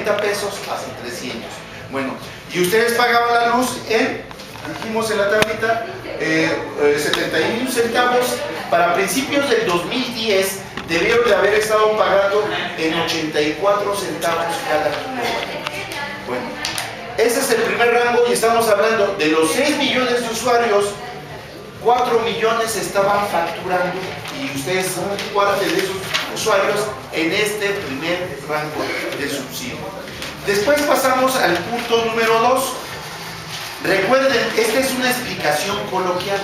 40 pesos hasta 300. Bueno, y ustedes pagaban la luz dijimos en la tablita, 71 centavos. Para principios del 2010 debieron de haber estado pagando en 84 centavos cada kilowatt. Bueno, ese es el primer rango y estamos hablando de los 6 millones de usuarios, 4 millones estaban facturando y ustedes son parte de esos usuarios en este primer rango de subsidio. Después pasamos al punto número 2. Recuerden, esta es una explicación coloquial.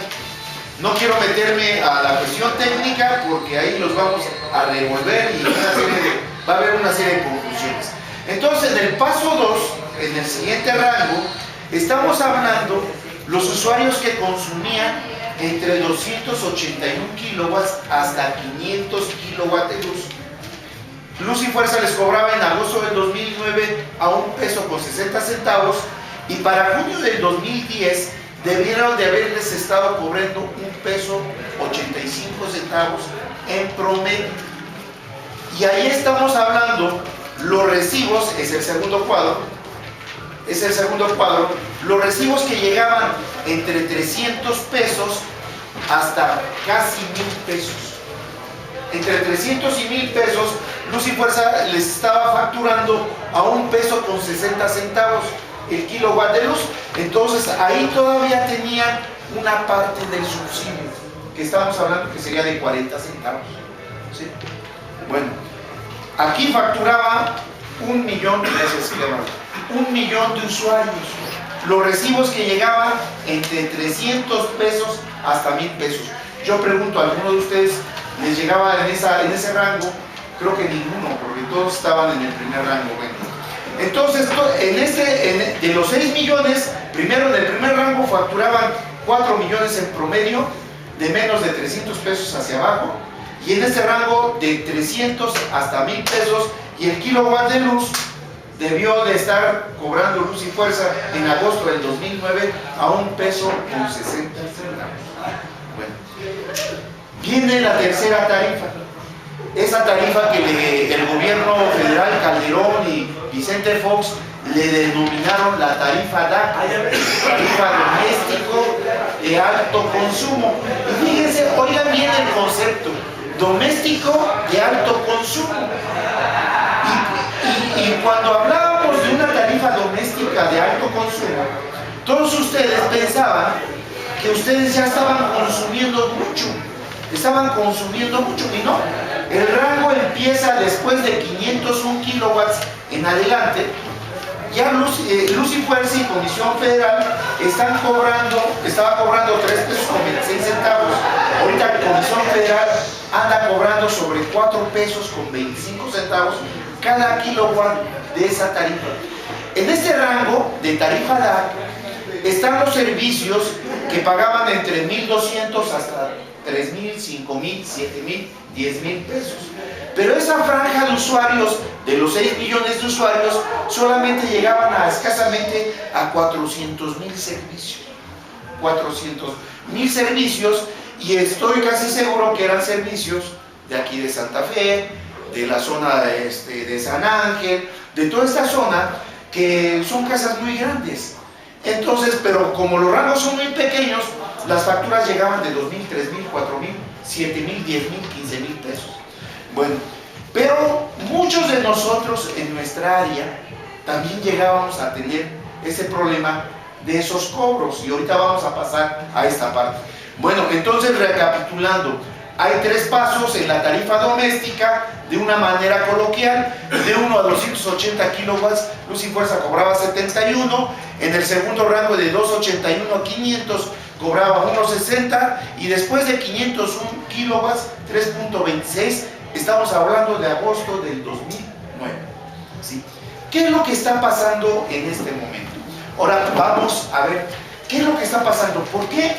No quiero meterme a la cuestión técnica porque ahí los vamos a revolver y va a haber una serie de conclusiones. Entonces, en el paso 2, en el siguiente rango, estamos hablando los usuarios que consumían entre 281 kilowatts hasta 500 kilowatts de luz. Luz y Fuerza les cobraba en agosto del 2009 a $1.60 y para junio del 2010 debieron de haberles estado cobrando $1.85 en promedio. Y ahí estamos hablando, los recibos, es el segundo cuadro, los recibos que llegaban entre 300 pesos hasta casi 1,000 pesos. Entre 300 y 1,000 pesos, Luz y Fuerza les estaba facturando a $1.60 el kilowatt de luz. Entonces ahí todavía tenían una parte del subsidio, que estamos hablando que sería de 40 centavos. ¿Sí? Bueno, aquí facturaba 1 millón, gracias, 1 millón de usuarios. Los recibos que llegaban entre 300 pesos hasta 1,000 pesos. Yo pregunto, ¿a alguno de ustedes les llegaba en ese rango? Creo que ninguno, porque todos estaban en el primer rango. Bueno, entonces, de los 6 millones, primero en el primer rango facturaban 4 millones en promedio, de menos de 300 pesos hacia abajo, y en este rango de 300 hasta 1,000 pesos, y el kilowatt de luz debió de estar cobrando Luz y Fuerza en agosto del 2009 a $1.60. Bueno, viene la tercera tarifa. Esa tarifa que el gobierno federal, Calderón y Vicente Fox, le denominaron la tarifa DAC, tarifa doméstico de alto consumo. Y fíjense, oigan bien el concepto, doméstico de alto consumo. Y cuando hablábamos de una tarifa doméstica de alto consumo, todos ustedes pensaban que ustedes ya estaban consumiendo mucho, y no. El rango empieza después de 501 kilowatts en adelante. Ya Luz y Fuerza y Comisión Federal estaba cobrando 3 pesos con 26 centavos. Ahorita Comisión Federal anda cobrando sobre 4 pesos con 25 centavos cada kilowatt de esa tarifa. En este rango de tarifa DAC están los servicios que pagaban entre 1,200 hasta 3,000, 5,000, 7,000, 10,000 pesos. Pero esa franja de usuarios, de los 6 millones de usuarios, solamente llegaban a escasamente a 400,000 servicios. 400,000 servicios, y estoy casi seguro que eran servicios de aquí de Santa Fe, de la zona de San Ángel, de toda esta zona, que son casas muy grandes. Entonces, pero como los rangos son muy pequeños, las facturas llegaban de 2,000, 3,000, 4,000, 7,000, 10,000, 15,000 pesos. Bueno, pero muchos de nosotros en nuestra área también llegábamos a tener ese problema de esos cobros, y ahorita vamos a pasar a esta parte. Bueno, entonces, recapitulando, hay 3 pasos en la tarifa doméstica. De una manera coloquial, de 1 a 280 kilowatts, Luz y Fuerza cobraba 71, en el segundo rango de 281 a 500 cobraba 1.60, y después de 501 kilowatts, 3.26, estamos hablando de agosto del 2009. ¿Sí? ¿Qué es lo que está pasando en este momento? Ahora vamos a ver, ¿qué es lo que está pasando? ¿Por qué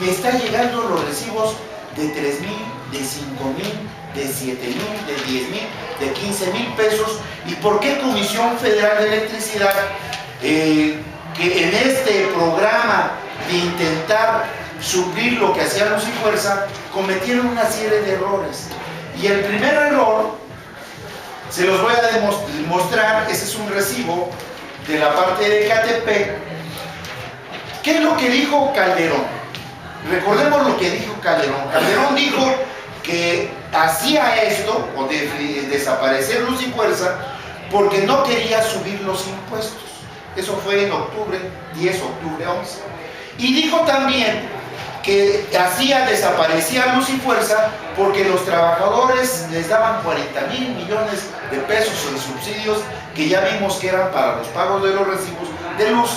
me están llegando los recibos de 3,000, de 5,000, de 7,000, de 10,000, de 15,000 pesos? ¿Y por qué Comisión Federal de Electricidad, que en este programa de intentar suplir lo que hacía Luz y Fuerza, cometieron una serie de errores? Y el primer error Se los voy a demostrar. Ese es un recibo de la parte de Ecatepec. ¿Qué es lo que dijo Calderón? Recordemos lo que dijo Calderón. Calderón dijo que hacía esto, o desaparecer Luz y Fuerza, porque no quería subir los impuestos. Eso fue en octubre, 10 octubre 11. Y dijo también que desaparecía Luz y Fuerza porque los trabajadores les daban 40,000 millones de pesos en subsidios, que ya vimos que eran para los pagos de los recibos de luz,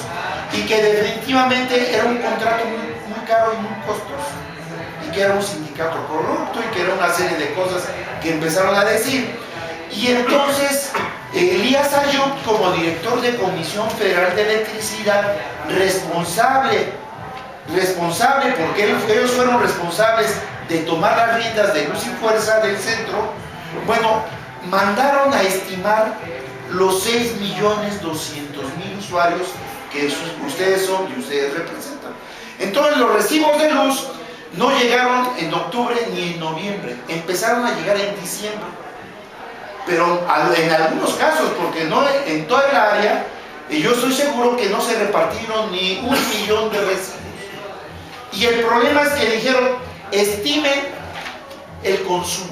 y que definitivamente era un contrato muy caro y muy costoso, y que era un sindicato corrupto, y que era una serie de cosas que empezaron a decir. Y entonces Elías Ayub, como director de Comisión Federal de Electricidad, responsable porque ellos fueron responsables de tomar las riendas de Luz y Fuerza del centro, bueno, mandaron a estimar los 6,200,000 usuarios que ustedes son y ustedes representan. Entonces los recibos de luz no llegaron en octubre ni en noviembre, empezaron a llegar en diciembre. Pero en algunos casos, porque no en toda el área, y yo estoy seguro que no se repartieron ni 1,000,000 de recibos. Y el problema es que dijeron, estimen el consumo.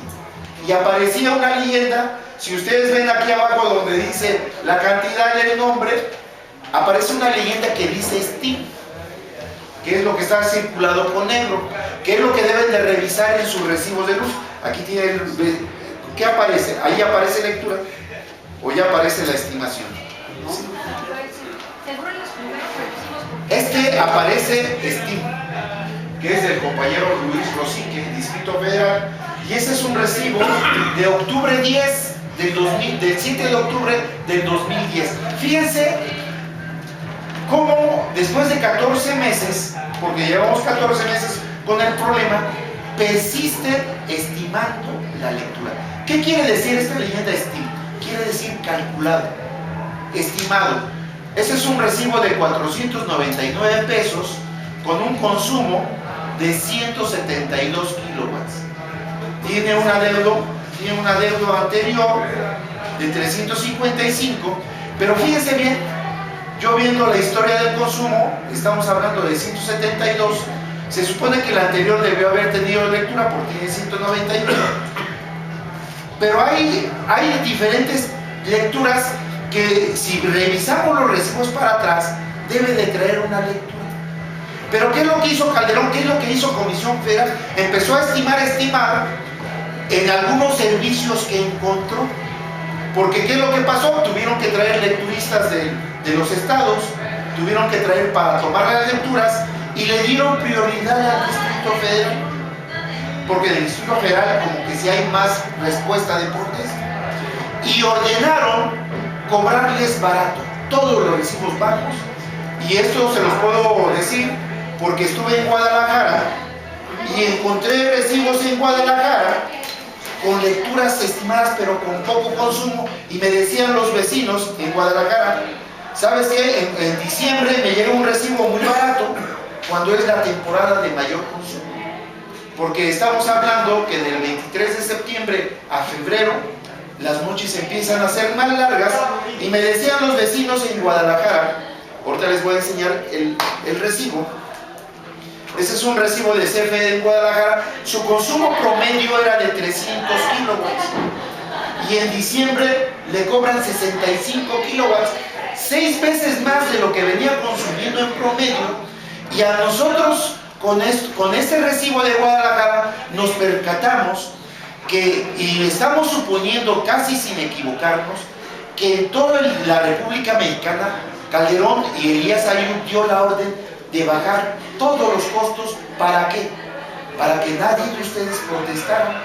Y aparecía una leyenda, si ustedes ven aquí abajo donde dice la cantidad del nombre, aparece una leyenda que dice estim, que es lo que está circulado con negro, que es lo que deben de revisar en sus recibos de luz. Aquí tiene ¿qué aparece? Ahí aparece lectura o ya aparece la estimación. ¿Sí? Este aparece estim, que es del compañero Luis Rosique, Distrito Federal, y ese es un recibo de octubre 10 del 7 de octubre del 2010. Fíjense cómo después de 14 meses, porque llevamos 14 meses con el problema, persisten estimando la lectura. ¿Qué quiere decir esta leyenda estim? Quiere decir calculado, estimado. Ese es un recibo de 499 pesos con un consumo de 172 kilowatts. Tiene un adeudo anterior de 355, pero fíjense bien, yo viendo la historia del consumo, estamos hablando de 172, se supone que el anterior debió haber tenido lectura porque tiene 191, pero hay diferentes lecturas que, si revisamos los recibos para atrás, debe de traer una lectura. Pero ¿qué es lo que hizo Calderón? ¿Qué es lo que hizo Comisión Federal? Empezó a estimar en algunos servicios que encontró. Porque ¿qué es lo que pasó? Tuvieron que traer lecturistas de los estados, tuvieron que traer para tomar las lecturas, y le dieron prioridad al Distrito Federal. Porque en el Distrito Federal como que sí hay más respuesta de protesta. Y ordenaron cobrarles barato, todos los recibos bajos. Y esto se los puedo decir porque estuve en Guadalajara y encontré recibos en Guadalajara con lecturas estimadas pero con poco consumo, y me decían los vecinos en Guadalajara, ¿sabes qué? En diciembre me llega un recibo muy barato cuando es la temporada de mayor consumo, porque estamos hablando que del 23 de septiembre a febrero las noches empiezan a ser más largas, y me decían los vecinos en Guadalajara, ahorita les voy a enseñar el recibo. Ese es un recibo de CFE en Guadalajara. Su consumo promedio era de 300 kilowatts y en diciembre le cobran 65 kilowatts, 6 veces más de lo que venía consumiendo en promedio. Y a nosotros con este recibo de Guadalajara nos percatamos que, y estamos suponiendo casi sin equivocarnos, que en toda la República Mexicana Calderón y Elías Ayub dio la orden de bajar todos los costos. ¿Para qué? Para que nadie de ustedes protestara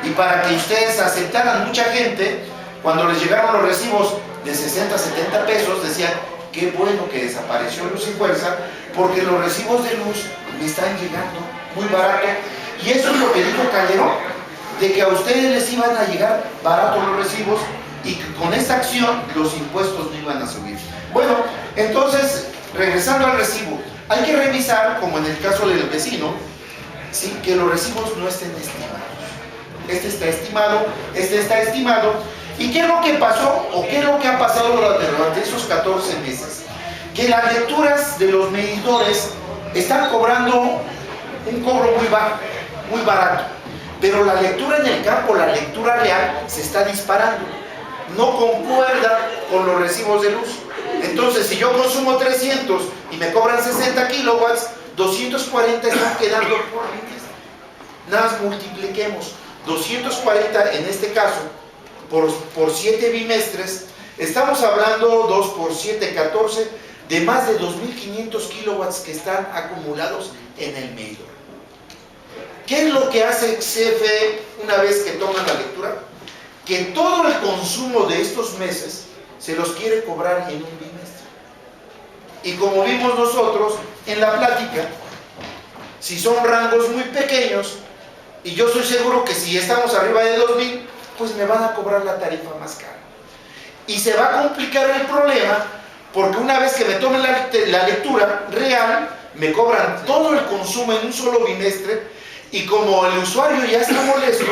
y para que ustedes aceptaran. Mucha gente, cuando les llegaron los recibos de 60, 70 pesos, decían, qué bueno que desapareció Luz y Fuerza, porque los recibos de luz me están llegando muy barato. Y eso es lo que dijo Calderón, de que a ustedes les iban a llegar baratos los recibos y que con esta acción los impuestos no iban a subir. Bueno, entonces, regresando al recibo, hay que revisar, como en el caso del vecino, ¿sí?, que los recibos no estén estimados. Este está estimado, ¿Y qué es lo que pasó o qué es lo que ha pasado durante esos 14 meses? Que las lecturas de los medidores están cobrando un cobro muy bajo, muy barato, pero la lectura en el campo, la lectura real, se está disparando, no concuerda con los recibos de luz. Entonces, si yo consumo 300 y me cobran 60 kilowatts, 240 están quedando por líneas. Nada más multipliquemos 240 en este caso por 7 bimestres, estamos hablando 2 por 7, 14, de más de 2.500 kilowatts que están acumulados en el medidor. ¿Qué es lo que hace CFE una vez que toman la lectura? Que todo el consumo de estos meses se los quiere cobrar en un bimestre. Y como vimos nosotros en la plática, si son rangos muy pequeños, y yo estoy seguro que si estamos arriba de 2.000, pues me van a cobrar la tarifa más cara. Y se va a complicar el problema, porque una vez que me tomen la lectura real, me cobran todo el consumo en un solo bimestre, y como el usuario ya está molesto,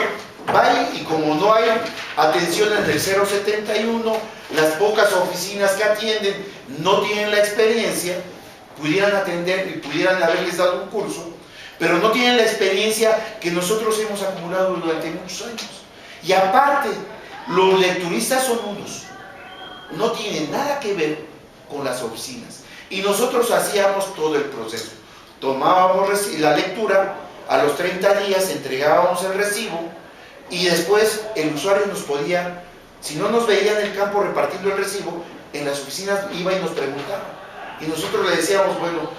va y como no hay atención en el 071, las pocas oficinas que atienden no tienen la experiencia, pudieran atender y pudieran haberles dado un curso, pero no tienen la experiencia que nosotros hemos acumulado durante muchos años. Y aparte, los lecturistas son unos, no tienen nada que ver con las oficinas. Y nosotros hacíamos todo el proceso. Tomábamos la lectura, a los 30 días entregábamos el recibo y después el usuario nos podía, si no nos veía en el campo repartiendo el recibo, en las oficinas iba y nos preguntaba. Y nosotros le decíamos, bueno,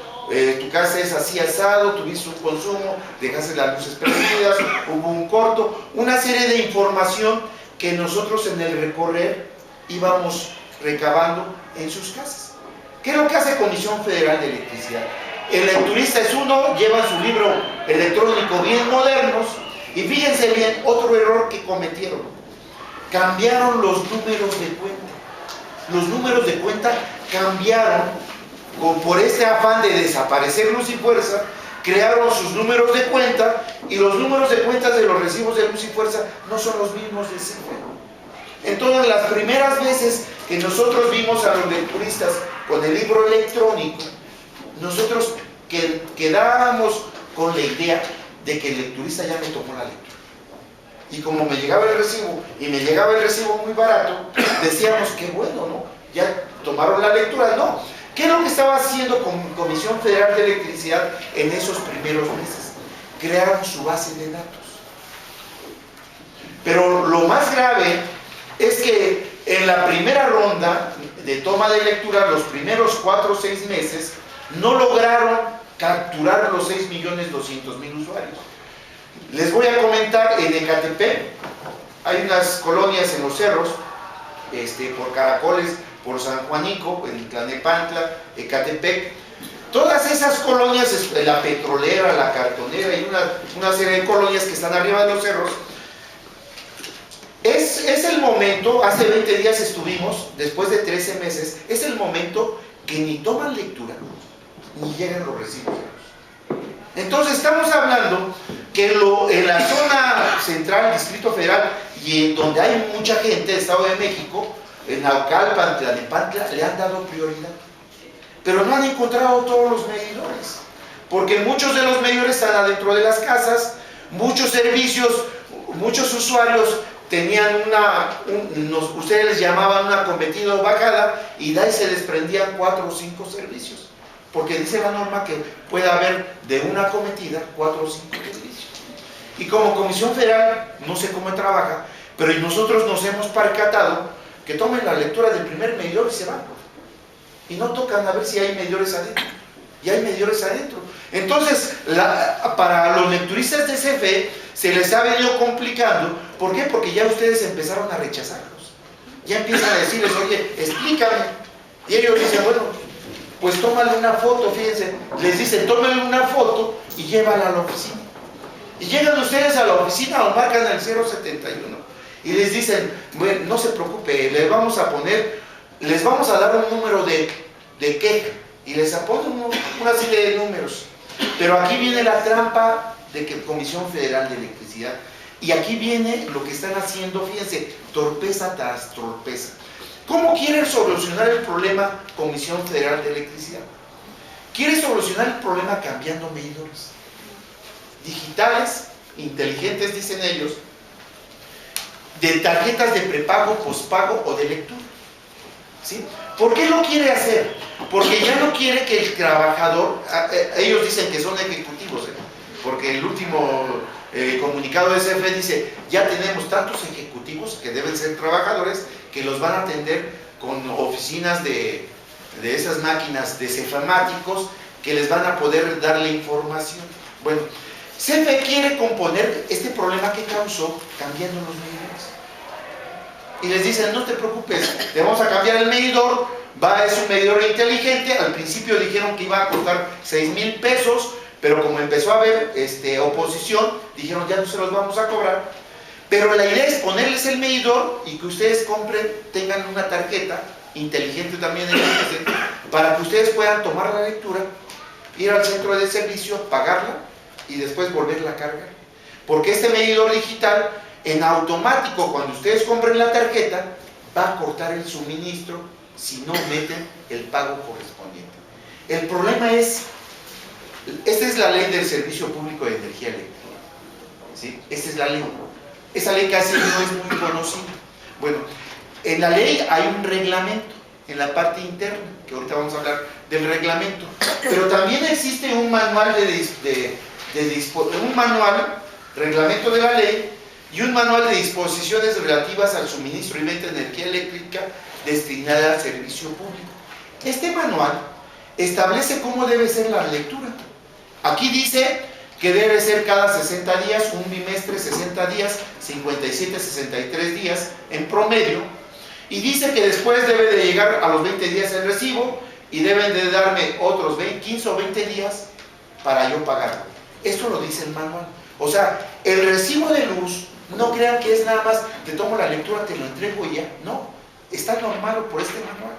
tu casa es así asado, tuviste un consumo, dejaste las luces prendidas, hubo un corto, una serie de información que nosotros en el recorrer íbamos recabando en sus casas. ¿Qué es lo que hace Comisión Federal de Electricidad? El lecturista es uno, llevan su libro electrónico bien modernos, y fíjense bien, otro error que cometieron, cambiaron los números de cuenta. Los números de cuenta cambiaron por este afán de desaparecer luz y fuerza, crearon sus números de cuenta, y los números de cuenta de los recibos de luz y fuerza no son los mismos de CFE. Entonces, las primeras veces que nosotros vimos a los lecturistas con el libro electrónico, nosotros quedábamos con la idea de que el lecturista ya me tomó la lectura. Y como me llegaba el recibo, y me llegaba el recibo muy barato, decíamos que bueno, ¿no? Ya tomaron la lectura. No. ¿Qué es lo que estaba haciendo con Comisión Federal de Electricidad en esos primeros meses? Crearon su base de datos. Pero lo más grave es que en la primera ronda de toma de lectura, los primeros 4 o 6 meses, no lograron capturar los 6.200.000 usuarios. Les voy a comentar, en Ecatepec hay unas colonias en los cerros, por Caracoles, por San Juanico, en Tlanepantla, Ecatepec. Todas esas colonias, la Petrolera, la Cartonera y una serie de colonias que están arriba de los cerros, es el momento, hace 20 días estuvimos, después de 13 meses, es el momento que ni toman lectura, ni llegan los recibos. Entonces estamos hablando que en la zona central, Distrito Federal, y en donde hay mucha gente, Estado de México, en Naucalpan, Tlanepantla, le han dado prioridad. Pero no han encontrado todos los medidores, porque muchos de los medidores están adentro de las casas, muchos servicios, muchos usuarios tenían ustedes les llamaban una convertida o bajada, y de ahí se desprendían 4 o 5 servicios, porque dice la norma que puede haber de una cometida 4 o 5 servicios. Y como Comisión Federal, no sé cómo trabaja, pero nosotros nos hemos percatado que tomen la lectura del primer medidor y se van, y no tocan a ver si hay medidores adentro, y hay medidores adentro. Entonces, para los lecturistas de CFE se les ha venido complicando. ¿Por qué? Porque ya ustedes empezaron a rechazarlos, ya empiezan a decirles, oye, explícame, y ellos dicen, bueno, pues tómale una foto. Fíjense, les dicen, tómale una foto y llévala a la oficina, y llegan ustedes a la oficina o marcan el 071 y les dicen, bueno, no se preocupe, les vamos a dar un número de queja, y les ponen una serie de números. Pero aquí viene la trampa de que Comisión Federal de Electricidad Y aquí viene lo que están haciendo, fíjense, torpeza tras torpeza. ¿Cómo quieren solucionar el problema Comisión Federal de Electricidad? Quiere solucionar el problema cambiando medidores digitales, inteligentes, dicen ellos, de tarjetas de prepago, pospago o de lectura. ¿Sí? ¿Por qué lo quiere hacer? Porque ya no quiere que el trabajador, ellos dicen que son ejecutivos, porque el último comunicado de CFE dice, ya tenemos tantos ejecutivos que deben ser trabajadores, que los van a atender con oficinas de esas máquinas de cefalmáticos que les van a poder dar la información. Bueno, CFE quiere componer este problema que causó cambiando los medidores. Y les dicen, no te preocupes, te vamos a cambiar el medidor, es un medidor inteligente. Al principio dijeron que iba a costar 6,000 pesos, pero como empezó a haber oposición, dijeron ya no se los vamos a cobrar. Pero la idea es ponerles el medidor y que ustedes compren, tengan una tarjeta inteligente también para que ustedes puedan tomar la lectura, ir al centro de servicio, pagarla y después volverla a cargar. Porque este medidor digital, en automático, cuando ustedes compren la tarjeta, va a cortar el suministro si no meten el pago correspondiente. El problema es, esta es la ley del Servicio Público de Energía Eléctrica, ¿sí? Esta es la ley. Esa ley casi no es muy conocida. Bueno, en la ley hay un reglamento, en la parte interna, que ahorita vamos a hablar del reglamento, pero también existe un manual reglamento de la ley, y un manual de disposiciones relativas al suministro y venta de energía eléctrica destinada al servicio público. Este manual establece cómo debe ser la lectura. Aquí dice que debe ser cada 60 días, un bimestre 60 días, 57, 63 días en promedio, y dice que después debe de llegar a los 20 días el recibo y deben de darme otros 15 o 20 días para yo pagarlo. Esto lo dice el manual. O sea, el recibo de luz, no crean que es nada más, te tomo la lectura, te lo entrego y ya. No, está normado por este manual.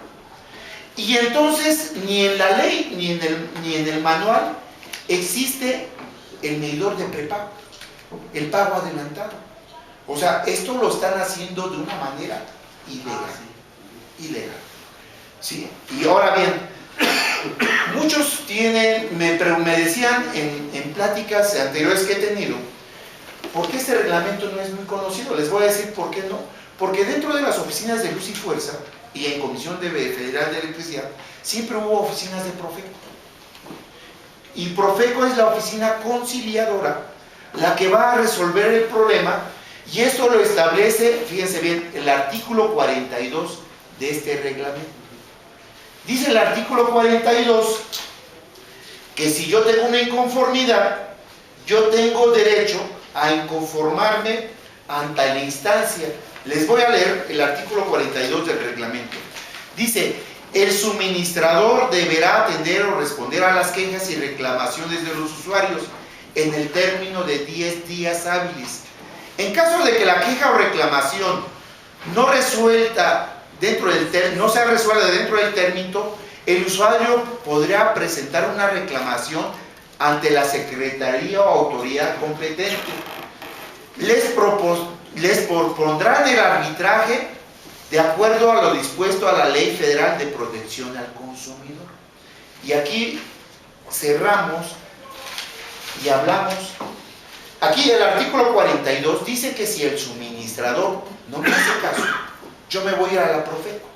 Y entonces, ni en la ley, ni en el manual, existe el medidor de prepago, el pago adelantado. O sea, esto lo están haciendo de una manera ilegal. ¿Sí? Y ahora bien, muchos me decían en pláticas anteriores que he tenido, ¿por qué este reglamento no es muy conocido? Les voy a decir por qué no. Porque dentro de las oficinas de Luz y Fuerza y en Comisión Federal de Electricidad siempre hubo oficinas de Profeco. Y Profeco es la oficina conciliadora, la que va a resolver el problema, y esto lo establece, fíjense bien, el artículo 42 de este reglamento. Dice el artículo 42 que si yo tengo una inconformidad, yo tengo derecho a inconformarme ante la instancia. Les voy a leer el artículo 42 del reglamento. Dice, el suministrador deberá atender o responder a las quejas y reclamaciones de los usuarios en el término de 10 días hábiles. En caso de que la queja o reclamación no sea resuelta dentro del término, el usuario podrá presentar una reclamación ante la Secretaría o autoridad competente. Les propondrán el arbitraje de acuerdo a lo dispuesto a la Ley Federal de Protección al Consumidor. Y aquí cerramos y hablamos. Aquí el artículo 42 dice que si el suministrador no me hace caso, yo me voy a ir a la Profeco.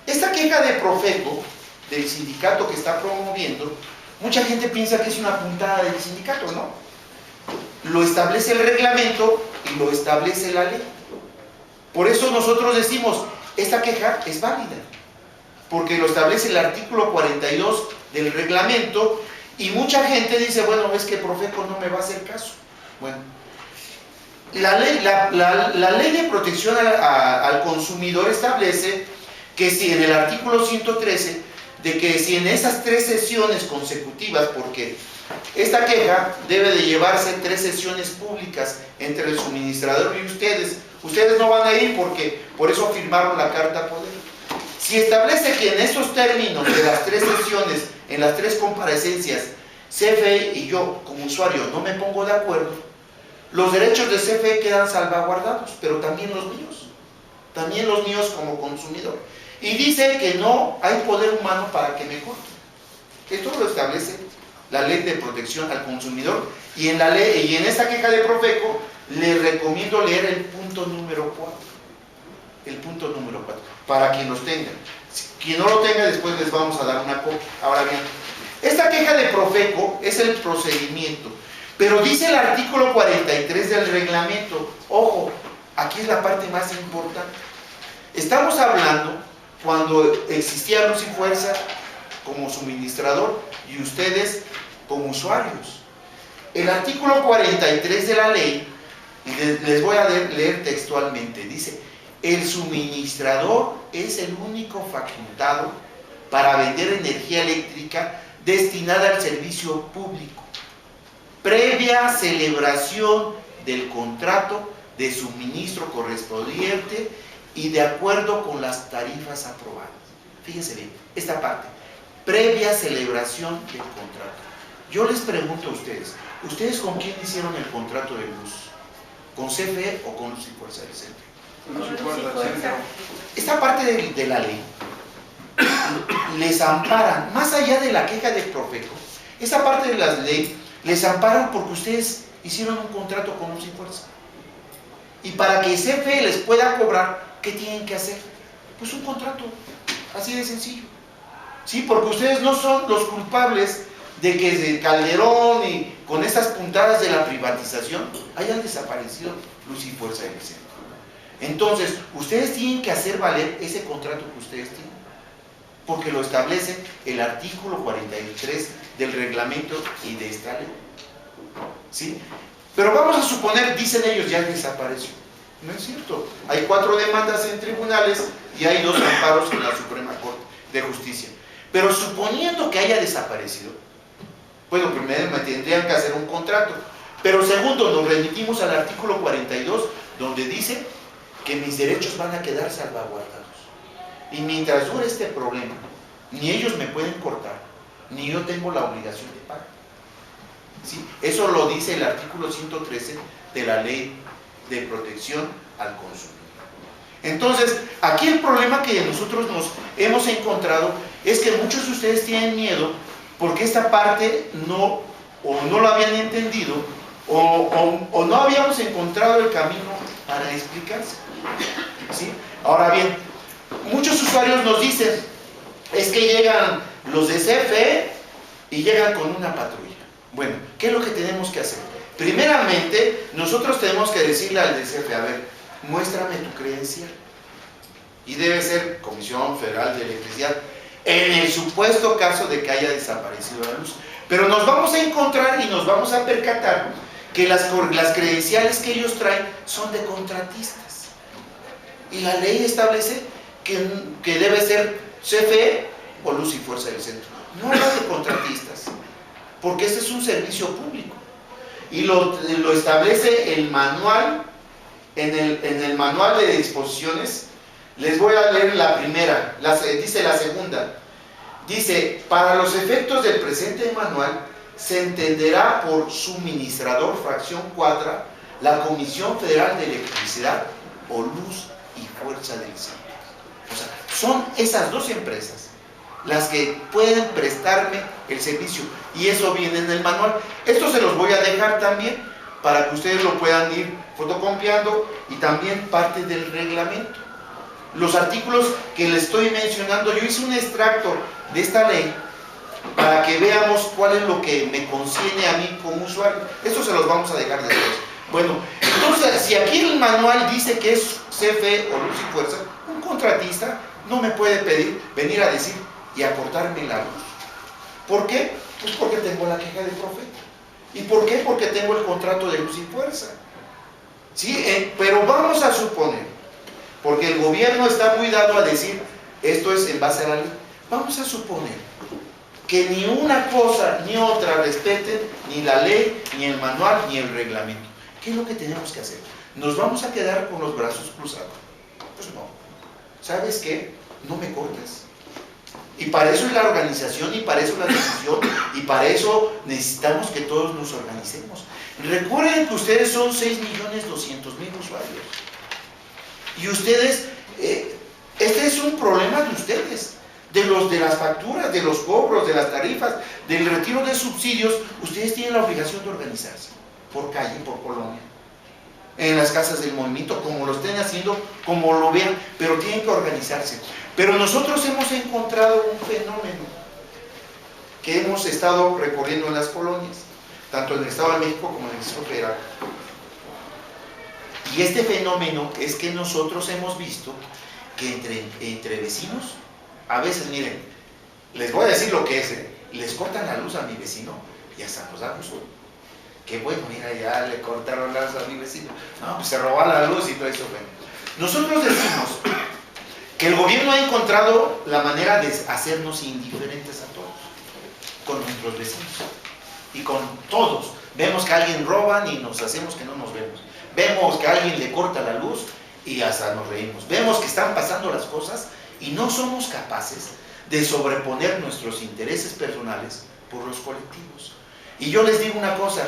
Esta queja de Profeco, del sindicato que está promoviendo, mucha gente piensa que es una puntada del sindicato, ¿no? Lo establece el reglamento y lo establece la ley. Por eso nosotros decimos, esta queja es válida, porque lo establece el artículo 42 del reglamento, y mucha gente dice, bueno, es que Profeco no me va a hacer caso. Bueno, la ley de protección al consumidor establece que si en el artículo 113, de que si en esas 3 sesiones consecutivas, porque esta queja debe de llevarse 3 sesiones públicas entre el suministrador y ustedes no van a ir porque por eso firmaron la carta poder. Si establece que en estos términos de las 3 sesiones, en las 3 comparecencias, CFE y yo como usuario no me pongo de acuerdo, los derechos de CFE quedan salvaguardados, pero también los míos como consumidor. Y dice que no hay poder humano para que me corten. Esto lo establece la Ley de Protección al Consumidor, y en la ley, y en esta queja de Profeco les recomiendo leer el punto número 4. El punto número 4, para quien los tenga. Quien no lo tenga, después les vamos a dar una copia. Ahora bien, esta queja de Profeco es el procedimiento, pero dice el artículo 43 del reglamento, ojo, aquí es la parte más importante. Estamos hablando cuando existía Luz y Fuerza como suministrador y ustedes como usuarios. El artículo 43 de la ley, les voy a leer textualmente, dice: el suministrador es el único facultado para vender energía eléctrica destinada al servicio público, previa celebración del contrato de suministro correspondiente y de acuerdo con las tarifas aprobadas. Fíjense bien, esta parte, previa celebración del contrato. Yo les pregunto a ustedes, ¿ustedes con quién hicieron el contrato de luz? ¿Con CFE o con Luz y Fuerza del Centro? Esta parte de la ley les amparan, más allá de la queja de Profeco, esa parte de la ley les amparan porque ustedes hicieron un contrato con Luz y Fuerza. Y para que CFE les pueda cobrar, ¿qué tienen que hacer? Pues un contrato, así de sencillo. Sí, porque ustedes no son los culpables de que de Calderón y con estas puntadas de la privatización hayan desaparecido Luz y Fuerza del Centro. Entonces, ustedes tienen que hacer valer ese contrato que ustedes tienen, porque lo establece el artículo 43 del reglamento y de esta ley. ¿Sí? Pero vamos a suponer, dicen ellos, ya desapareció. No es cierto. Hay 4 demandas en tribunales y hay 2 amparos en la Suprema Corte de Justicia. Pero suponiendo que haya desaparecido, bueno, primero me tendrían que hacer un contrato. Pero segundo, nos remitimos al artículo 42, donde dice que mis derechos van a quedar salvaguardados. Y mientras dure este problema, ni ellos me pueden cortar, ni yo tengo la obligación de pagar. ¿Sí? Eso lo dice el artículo 113 de la Ley de Protección al Consumidor. Entonces, aquí el problema que nosotros nos hemos encontrado es que muchos de ustedes tienen miedo porque esta parte no lo habían entendido o no habíamos encontrado el camino para explicarse. ¿Sí? Ahora bien, muchos usuarios nos dicen, es que llegan los de CFE y llegan con una patrulla. Bueno, ¿qué es lo que tenemos que hacer? Primeramente, nosotros tenemos que decirle al de CFE, a ver, muéstrame tu credencial. Y debe ser Comisión Federal de Electricidad, en el supuesto caso de que haya desaparecido la luz. Pero nos vamos a encontrar y nos vamos a percatar que las credenciales que ellos traen son de contratistas. Y la ley establece que debe ser CFE o Luz y Fuerza del Centro. No habla de contratistas, porque este es un servicio público. Y lo establece el manual, en el manual de disposiciones. Les voy a leer la primera, dice la segunda. Dice, para los efectos del presente manual, se entenderá por suministrador, fracción 4, la Comisión Federal de Electricidad o Luz y Fuerza del Centro. O sea, son esas 2 empresas las que pueden prestarme el servicio, y eso viene en el manual. Esto se los voy a dejar también para que ustedes lo puedan ir fotocopiando, y también parte del reglamento. Los artículos que les estoy mencionando, yo hice un extracto de esta ley para que veamos cuál es lo que me concierne a mí como usuario. Esto se los vamos a dejar después. Bueno, entonces, si aquí el manual dice que es CFE o Luz y Fuerza, un contratista no me puede venir a decir y a cortarme la luz. ¿Por qué? Pues porque tengo la queja de Profeco. ¿Y por qué? Porque tengo el contrato de Luz y Fuerza. ¿Sí? Pero vamos a suponer, porque el gobierno está muy dado a decir, esto es en base a la ley, vamos a suponer que ni una cosa ni otra respeten ni la ley, ni el manual, ni el reglamento. ¿Qué es lo que tenemos que hacer? ¿Nos vamos a quedar con los brazos cruzados? Pues no. ¿Sabes qué? No me cortes. Y para eso es la organización, y para eso la decisión, y para eso necesitamos que todos nos organicemos. Recuerden que ustedes son 6.200.000 usuarios. Y ustedes, este es un problema de ustedes, de las facturas, de los cobros, de las tarifas, del retiro de subsidios. Ustedes tienen la obligación de organizarse, por calle, por colonia, en las casas del movimiento, como lo estén haciendo, como lo vean, pero tienen que organizarse. Pero nosotros hemos encontrado un fenómeno que hemos estado recorriendo en las colonias, tanto en el Estado de México como en el Distrito Federal. Y este fenómeno es que nosotros hemos visto que entre vecinos, a veces, miren, les voy a decir lo que es, les cortan la luz a mi vecino y hasta nos da gusto. Qué bueno, mira, ya le cortaron la luz a mi vecino. No, pues se robó la luz y todo eso. Bueno, nosotros decimos que el gobierno ha encontrado la manera de hacernos indiferentes a todos, con nuestros vecinos y con todos. Vemos que alguien roban y nos hacemos que no nos vemos. Vemos que a alguien le corta la luz y hasta nos reímos. Vemos que están pasando las cosas y no somos capaces de sobreponer nuestros intereses personales por los colectivos. Y yo les digo una cosa,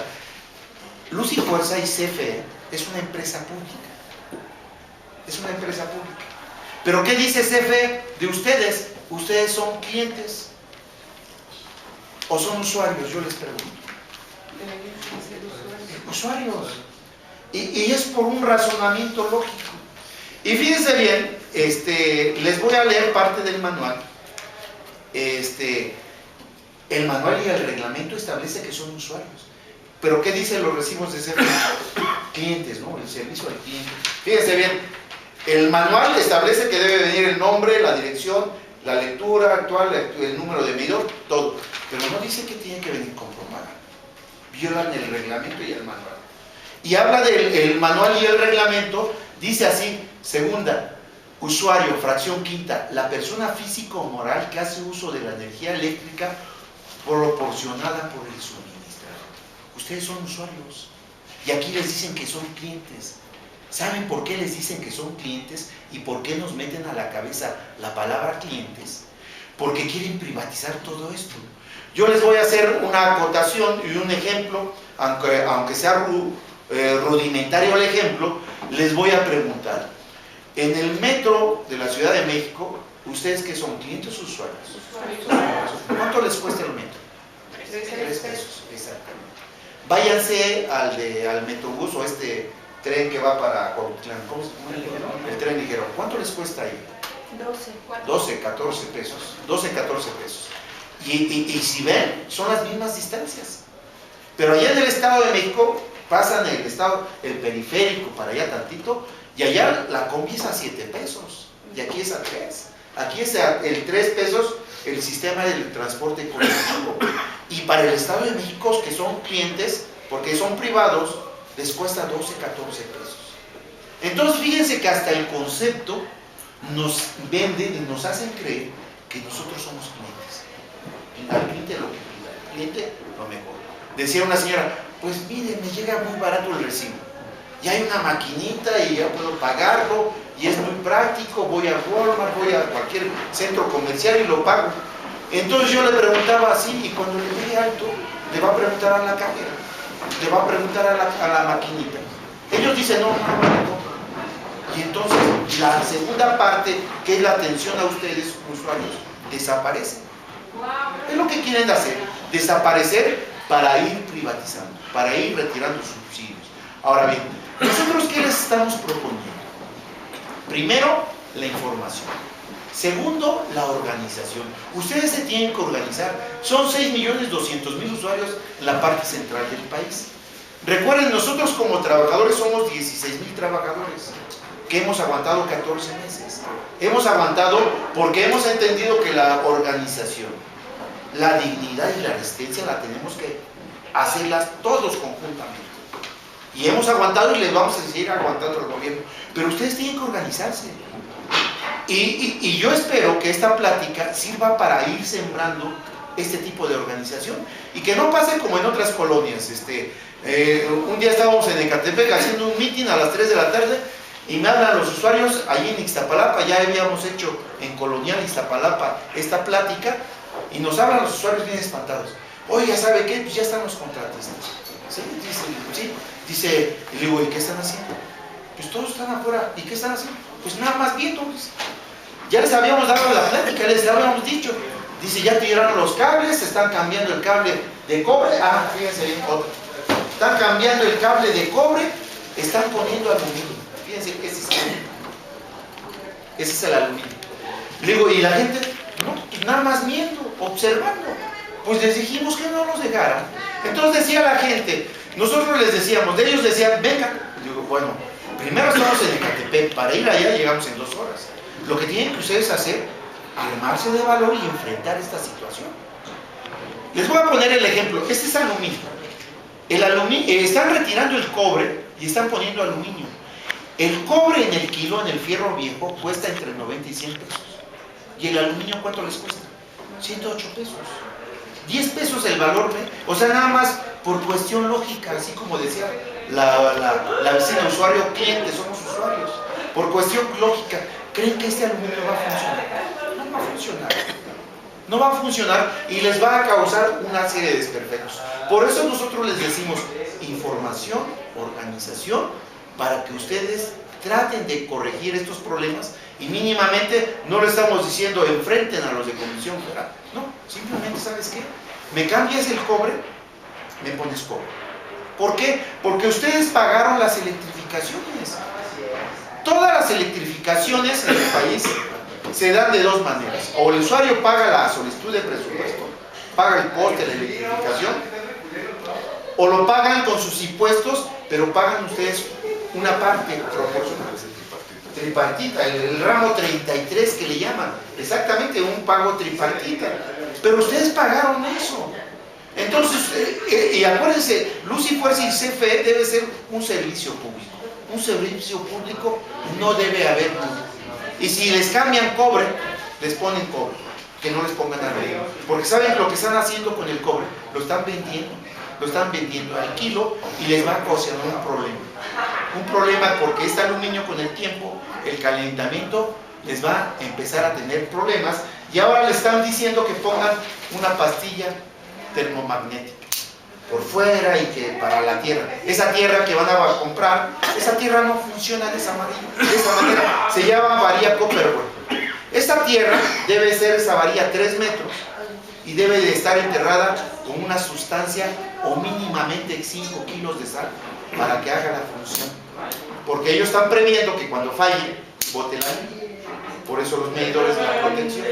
Luz y Fuerza y CFE es una empresa pública. Es una empresa pública. ¿Pero qué dice CFE de ustedes? ¿Ustedes son clientes o son usuarios? Yo les pregunto. Usuarios. Y es por un razonamiento lógico. Y fíjense bien, les voy a leer parte del manual. El manual y el reglamento establece que son usuarios. Pero ¿qué dicen los recibos de CFE? Clientes, ¿no? El servicio al cliente. Fíjense bien, el manual establece que debe venir el nombre, la dirección, la lectura actual, el número de medidor, todo. Pero no dice que tiene que venir comprobado. Violan el reglamento y el manual. Y habla del manual y el reglamento, dice así, segunda, usuario, fracción quinta, la persona física o moral que hace uso de la energía eléctrica proporcionada por el suministrador. Ustedes son usuarios y aquí les dicen que son clientes. ¿Saben por qué les dicen que son clientes y por qué nos meten a la cabeza la palabra clientes? Porque quieren privatizar todo esto. Yo les voy a hacer una acotación y un ejemplo, aunque sea rudimentario el ejemplo, les voy a preguntar. En el metro de la Ciudad de México, ¿ustedes qué son? ¿Clientes o usuarios? ¿Cuánto les cuesta el metro? 3 pesos, exactamente. Váyanse al Metrobús o tren que va para Cuautitlán, ¿cómo se llama? El tren ligero. ¿Cuánto les cuesta ahí? 12, 14 pesos. 12, 14 pesos. Y si ven, son las mismas distancias. Pero allá en el Estado de México, pasan el periférico para allá tantito, y allá la combi es a 7 pesos, y aquí es a 3. Aquí es el 3 pesos el sistema del transporte colectivo. Y para el Estado de México, que son clientes, porque son privados, les cuesta 12, 14 pesos. Entonces, fíjense que hasta el concepto nos venden y nos hacen creer que nosotros somos clientes. Al cliente lo que pida, al cliente lo mejor. Decía una señora, pues mire, me llega muy barato el recibo. Y hay una maquinita y ya puedo pagarlo, y es muy práctico, voy a Walmart, voy a cualquier centro comercial y lo pago. Entonces yo le preguntaba así, y cuando le llegue alto, le va a preguntar a la cajera, le va a preguntar a la maquinita. Ellos dicen, no, no. Y entonces la segunda parte, que es la atención a ustedes, usuarios, desaparece. Es lo que quieren hacer, desaparecer para ir privatizando, para ir retirando subsidios. Ahora bien, ¿nosotros qué les estamos proponiendo? Primero, la información. Segundo, la organización. Ustedes se tienen que organizar. Son 6.200.000 usuarios en la parte central del país. Recuerden, nosotros como trabajadores somos 16.000 trabajadores que hemos aguantado 14 meses. Hemos aguantado porque hemos entendido que la organización, la dignidad y la resistencia la tenemos que hacerlas todos conjuntamente. Y hemos aguantado y les vamos a seguir aguantando al gobierno. Pero ustedes tienen que organizarse. Y yo espero que esta plática sirva para ir sembrando este tipo de organización y que no pase como en otras colonias. Un día estábamos en Ecatepec haciendo un meeting a las 3 de la tarde y me hablan los usuarios allí en Ixtapalapa. Ya habíamos hecho en Colonial Ixtapalapa esta plática y nos hablan los usuarios bien espantados. Oiga, ¿sabe qué? Pues ya están los contratistas. Sí, sí. Dice, y le digo, ¿y qué están haciendo? Pues todos están afuera. ¿Y qué están haciendo? Pues nada más viendo. Pues. Ya les habíamos dado la plática, les habíamos dicho. Dice, ya tiraron los cables, están cambiando el cable de cobre. Ah, fíjense bien, otro. Están cambiando el cable de cobre, están poniendo aluminio. Fíjense, ese es el aluminio. Le digo, ¿y la gente? No, pues nada más viendo, observando. Pues les dijimos que no nos dejaran. Entonces decía la gente, nosotros les decíamos, de ellos decían, venga. Digo, bueno, primero estamos en Ecatepec, para ir allá llegamos en 2 horas. Lo que tienen que ustedes hacer, armarse de valor y enfrentar esta situación. Les voy a poner el ejemplo, este es aluminio. El aluminio, están retirando el cobre y están poniendo aluminio. El cobre en el kilo, en el fierro viejo, cuesta entre 90 y 100 pesos. ¿Y el aluminio cuánto les cuesta? 108 pesos. 10 pesos el valor, o sea, nada más por cuestión lógica, así como decía la vecina, usuario cliente, somos usuarios. Por cuestión lógica, ¿creen que este aluminio va a funcionar? No va a funcionar. No va a funcionar y les va a causar una serie de desperfectos. Por eso nosotros les decimos información, organización, para que ustedes traten de corregir estos problemas y mínimamente no le estamos diciendo enfrenten a los de Comisión Federal. No, simplemente, ¿sabes qué? Me cambias el cobre, me pones cobre. ¿Por qué? Porque ustedes pagaron las electrificaciones. Todas las electrificaciones en el país se dan de 2 maneras. O el usuario paga la solicitud de presupuesto, paga el coste de la electrificación, o lo pagan con sus impuestos, pero pagan ustedes una parte proporcional. Tripartita, el ramo 33 que le llaman, exactamente un pago tripartita. Pero ustedes pagaron eso. Entonces, y acuérdense, Luz y Fuerza y CFE debe ser un servicio público. Un servicio público no debe haber nada. Y si les cambian cobre, les ponen cobre, que no les pongan aluminio. Porque saben lo que están haciendo con el cobre, lo están vendiendo al kilo y les va a causar un problema. Un problema porque este aluminio con el tiempo, el calentamiento, les va a empezar a tener problemas y ahora le están diciendo que pongan una pastilla termomagnética por fuera y que para la tierra, esa tierra que van a comprar, esa tierra no funciona de esa manera, se llama varilla Copperware. Esta tierra debe ser esa varilla 3 metros y debe de estar enterrada con una sustancia o mínimamente 5 kilos de sal para que haga la función, porque ellos están previendo que cuando falle bote la luz. Por eso los medidores de la protección.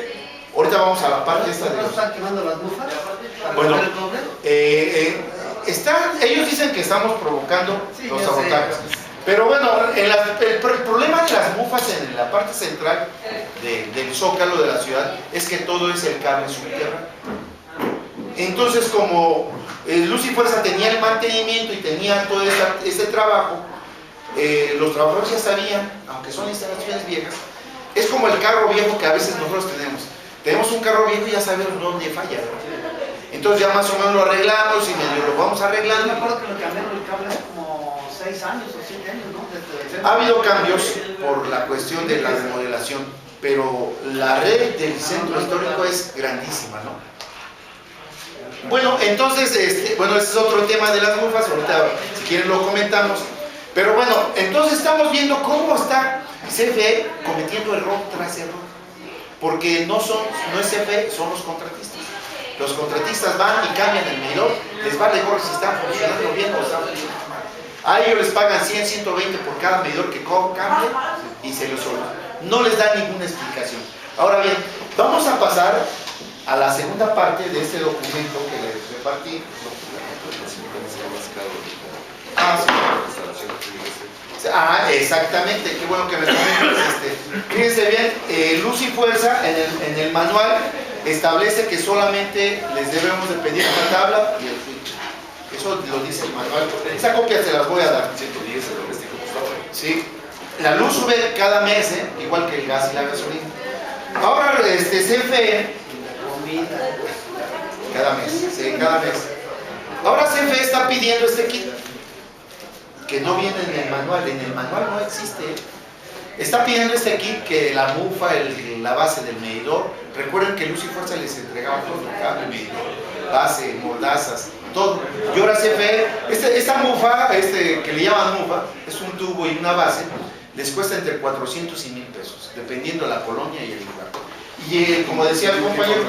Ahorita vamos a la parte esta de los... ¿Están quemando las bufas? Bueno, ellos dicen que estamos provocando los sabotajes. Pero bueno, el problema de las bufas en la parte central del zócalo de la ciudad es que todo es el cable subterráneo. Entonces, como Luz y Fuerza tenía el mantenimiento y tenía todo este trabajo, los trabajadores ya sabían, aunque son instalaciones viejas, es como el carro viejo que a veces nosotros tenemos. Tenemos un carro viejo y ya sabemos dónde falla, ¿no? Entonces ya más o menos lo arreglamos y medio lo vamos arreglando. Yo me acuerdo que lo cambiaron el cable hace como 6 años o 7 años, ¿no? Ha habido cambios por la cuestión de la remodelación, pero la red del centro histórico es grandísima, ¿no? Bueno, entonces, bueno, ese es otro tema de las bufas, ahorita si quieren lo comentamos. Pero bueno, entonces estamos viendo cómo está CFE cometiendo error tras error. Porque no es CFE, son los contratistas. Los contratistas van y cambian el medidor, les vale gorro si están funcionando bien o están funcionando mal. A ellos les pagan 100, 120 por cada medidor que cambie y se los olvida. No les da ninguna explicación. Ahora bien, vamos a pasar a la segunda parte de este documento que les repartí. Exactamente, qué bueno que me comentas. Fíjense bien, Luz y Fuerza en el manual establece que solamente les debemos de pedir una tabla y el switch. Eso lo dice el manual. Esa copia se las voy a dar. 110 el doméstico costado. Sí. La luz sube cada mes, igual que el gas y la gasolina. Ahora, CFE, cada mes, sí, cada mes. Ahora CFE está pidiendo este kit, que no viene en el manual no existe. Está pidiendo este kit que la mufa, la base del medidor. Recuerden que Luz y Fuerza les entregaba todo, cable, medidor, base, moldazas, todo. Y ahora CFE, esta mufa, que le llaman mufa, es un tubo y una base, les cuesta entre 400 y 1000 pesos, dependiendo la colonia y el lugar. Y como decía el compañero,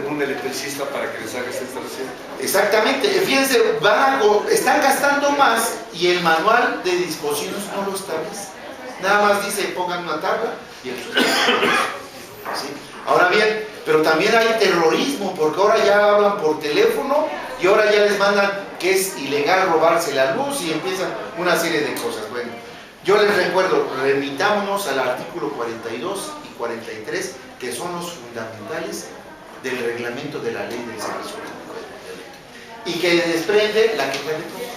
un electricista para que les haga esta instalación. exactamente, fíjense, están gastando más y el manual de disposiciones no lo establece. Nada más dice pongan una tabla y el suelo. ¿Sí? Ahora bien, pero también hay terrorismo, porque ahora ya hablan por teléfono y ahora ya les mandan que es ilegal robarse la luz y empiezan una serie de cosas. Bueno, yo les recuerdo, remitámonos al artículo 42 y 43, que son los fundamentales del reglamento de la ley del servicio público y que desprende la queja de todos.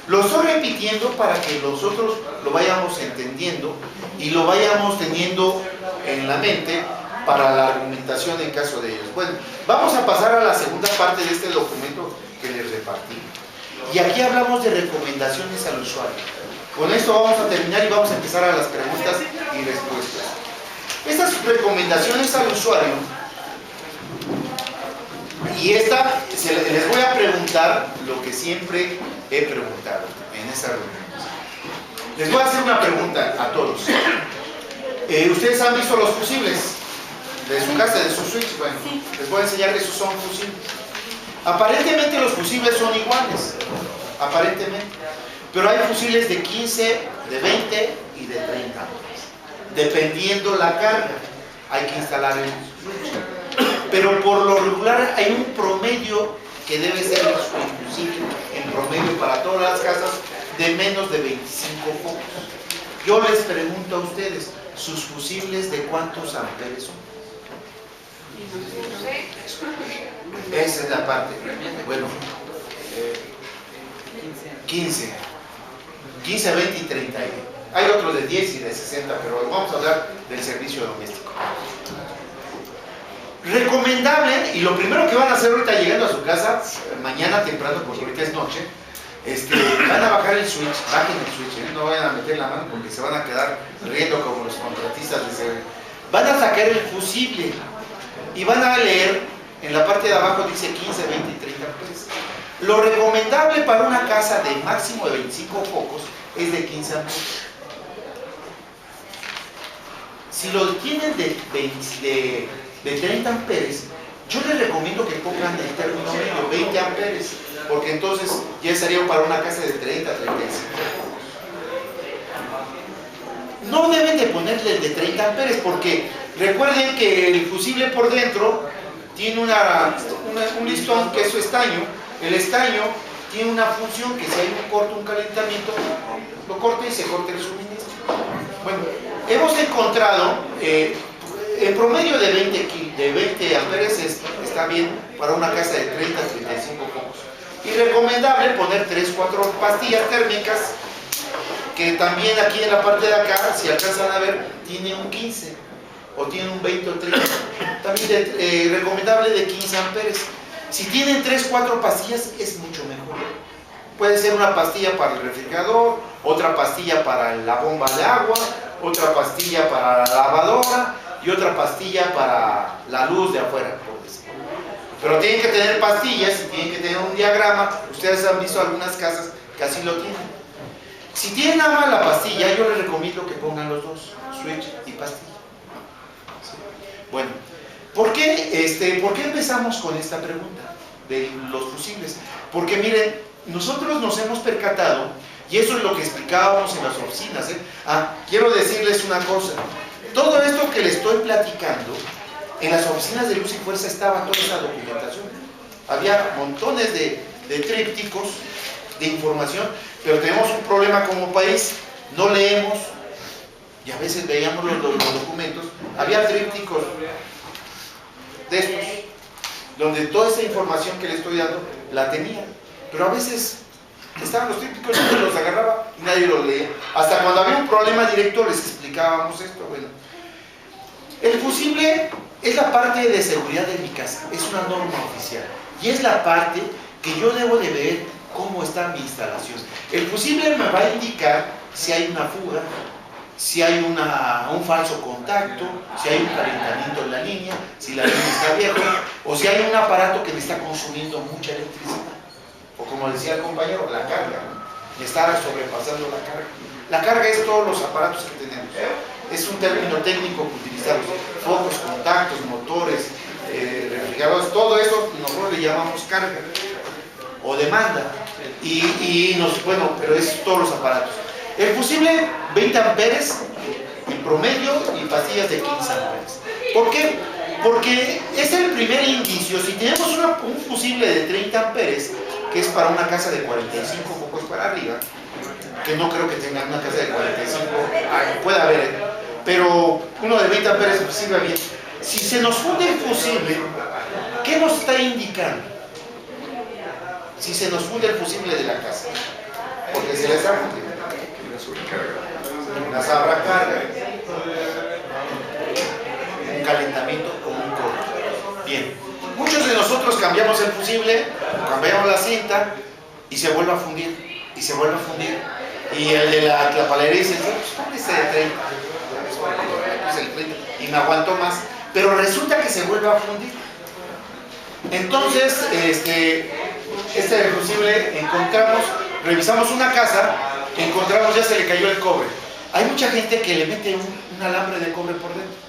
Lo estoy repitiendo para que nosotros lo vayamos entendiendo y lo vayamos teniendo en la mente para la argumentación en caso de ellos. Bueno, vamos a pasar a la segunda parte de este documento que les repartí. Y aquí hablamos de recomendaciones al usuario. Con esto vamos a terminar y vamos a empezar a las preguntas y respuestas. Estas recomendaciones al usuario, y les voy a preguntar lo que siempre he preguntado en esta reunión. Les voy a hacer una pregunta a todos. ¿Ustedes han visto los fusibles de su casa, de su switch? Bueno, les voy a enseñar que esos son fusibles. Aparentemente los fusibles son iguales, aparentemente. Pero hay fusibles de 15, de 20 y de 30. Dependiendo la carga, hay que instalar el switch. Pero por lo regular hay un promedio que debe ser inclusive en promedio para todas las casas de menos de 25 focos. Yo les pregunto a ustedes, ¿sus fusibles de cuántos amperes son? Esa es la parte. Bueno, 15, 20 y 30. Hay otros de 10 y de 60, pero vamos a hablar del servicio doméstico. Recomendable, y lo primero que van a hacer ahorita llegando a su casa, mañana temprano, porque ahorita es noche, van a bajar el switch, bajen el switch, no vayan a meter la mano porque se van a quedar riendo como los contratistas de ese. Van a sacar el fusible y van a leer, en la parte de abajo dice 15, 20 y 30 amperes. Lo recomendable para una casa de máximo de 25 focos es de 15 amperes. Si lo tienen de 30 amperes, yo les recomiendo que pongan el término medio, 20 amperes, porque entonces ya sería para una casa de 30 a 35. No deben de ponerle el de 30 amperes, porque recuerden que el fusible por dentro tiene un listón que es su estaño. El estaño tiene una función que si hay un corte, un calentamiento, lo corta y se corta el suministro. Bueno, hemos encontrado en promedio de 20 amperes está bien para una casa de 30 a 35 focos. Y recomendable poner 3-4 pastillas térmicas, que también aquí en la parte de acá, si alcanzan a ver, tiene un 15 o tiene un 20 o 30. También recomendable de 15 amperes. Si tienen 3-4 pastillas es mucho mejor. Puede ser una pastilla para el refrigerador, otra pastilla para la bomba de agua, otra pastilla para la lavadora y otra pastilla para la luz de afuera, por decir. Pero tienen que tener pastillas y tienen que tener un diagrama. Ustedes han visto algunas casas que así lo tienen. Si tienen nada más la pastilla, yo les recomiendo que pongan los dos, switch y pastilla. ¿Sí? Bueno, ¿por qué empezamos con esta pregunta de los fusibles? Porque miren, nosotros nos hemos percatado, y eso es lo que explicábamos en las oficinas. Quiero decirles una cosa. Todo esto que les estoy platicando, en las oficinas de Luz y Fuerza estaba toda esa documentación. Había montones de trípticos de información, pero tenemos un problema como país, no leemos, y a veces veíamos los documentos. Había trípticos de estos, donde toda esa información que les estoy dando la tenía, pero a veces estaban los trípticos y los agarraba y nadie los leía. Hasta cuando había un problema directo les explicábamos esto. Bueno, el fusible es la parte de seguridad de mi casa, es una norma oficial y es la parte que yo debo de ver cómo está mi instalación. El fusible me va a indicar si hay una fuga, si hay un falso contacto, si hay un calentamiento en la línea, si la línea está vieja, o si hay un aparato que le está consumiendo mucha electricidad. O como decía el compañero, la carga, ¿no? Le está sobrepasando la carga. La carga es todos los aparatos que tenemos. Es un término técnico que utilizamos. Focos, contactos, motores, refrigeradores, todo eso nosotros le llamamos carga o demanda. Bueno, pero es todos los aparatos. El fusible 20 amperes en promedio y pastillas de 15 amperes. ¿Por qué? Porque es el primer indicio. Si tenemos un fusible de 30 amperes, que es para una casa de 45 focos para arriba, que no creo que tengan una casa de 45, puede haber, pero uno de 20 amperes sirve bien. Si se nos funde el fusible, ¿qué nos está indicando? Si se nos funde el fusible de la casa, porque se les está fundiendo. Una sobrecarga, un calentamiento o un corto. Bien, muchos de nosotros cambiamos el fusible, cambiamos la cinta y se vuelve a fundir, y se vuelve a fundir. Y el de la palería dice, pues ese de 30, es el 30, y me aguantó más. Pero resulta que se vuelve a fundir. Entonces, este fusible revisamos una casa, encontramos, ya se le cayó el cobre. Hay mucha gente que le mete un alambre de cobre por dentro.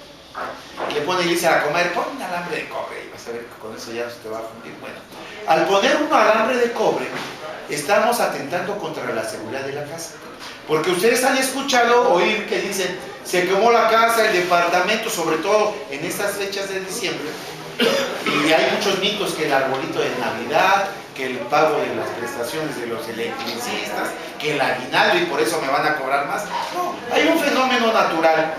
Le pone y le dice a comer, pon un alambre de cobre y vas a ver que con eso ya se te va a fundir. Bueno, al poner un alambre de cobre, estamos atentando contra la seguridad de la casa. Porque ustedes han escuchado oír que dicen, se quemó la casa, el departamento, sobre todo en estas fechas de diciembre. Y hay muchos mitos, que el arbolito de Navidad, que el pago de las prestaciones de los electricistas, que el aguinaldo y por eso me van a cobrar más. No, hay un fenómeno natural,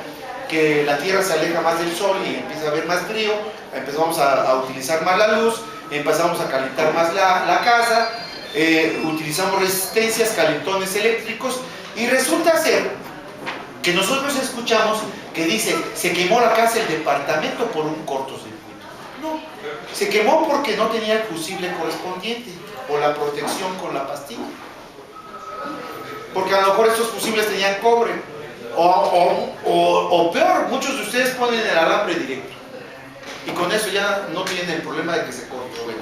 que la tierra se aleja más del sol y empieza a haber más frío, empezamos a utilizar más la luz, empezamos a calentar más la casa, utilizamos resistencias, calentones eléctricos, y resulta ser que nosotros escuchamos que dice, se quemó la casa, el departamento por un cortocircuito. No, se quemó porque no tenía el fusible correspondiente o la protección con la pastilla. Porque a lo mejor estos fusibles tenían cobre. O peor, muchos de ustedes ponen el alambre directo. Y con eso ya no tienen el problema de que se corte. Bueno,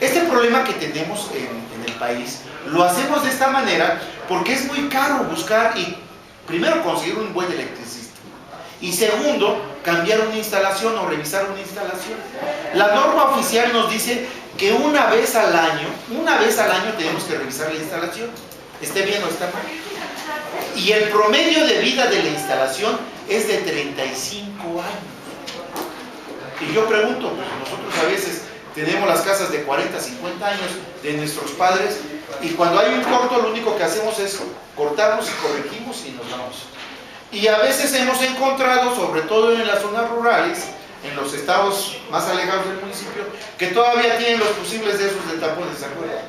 este problema que tenemos en el país, lo hacemos de esta manera porque es muy caro buscar y primero conseguir un buen electricista. Y segundo, cambiar una instalación o revisar una instalación. La norma oficial nos dice que una vez al año tenemos que revisar la instalación, esté bien o está mal. Y el promedio de vida de la instalación es de 35 años. Y yo pregunto, pues nosotros a veces tenemos las casas de 40, 50 años de nuestros padres, y cuando hay un corto lo único que hacemos es cortamos y corregimos y nos vamos. Y a veces hemos encontrado, sobre todo en las zonas rurales, en los estados más alejados del municipio, que todavía tienen los fusibles de esos de tapones, ¿se acuerdan?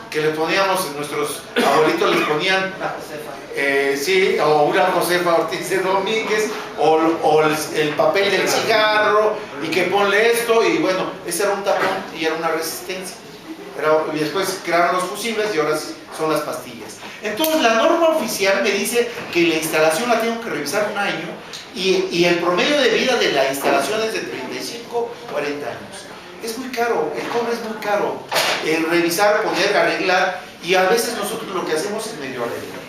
Que le poníamos, nuestros abuelitos les ponían, sí, o una Josefa Ortiz de Domínguez, o el papel del cigarro, y que ponle esto, y bueno, ese era un tapón y era una resistencia. Y después crearon los fusibles y ahora son las pastillas. Entonces la norma oficial me dice que la instalación la tengo que revisar un año, y el promedio de vida de la instalación es de 35, 40 años. Es muy caro, el cobre es muy caro, revisar, poner, arreglar, y a veces nosotros lo que hacemos es medio arreglar.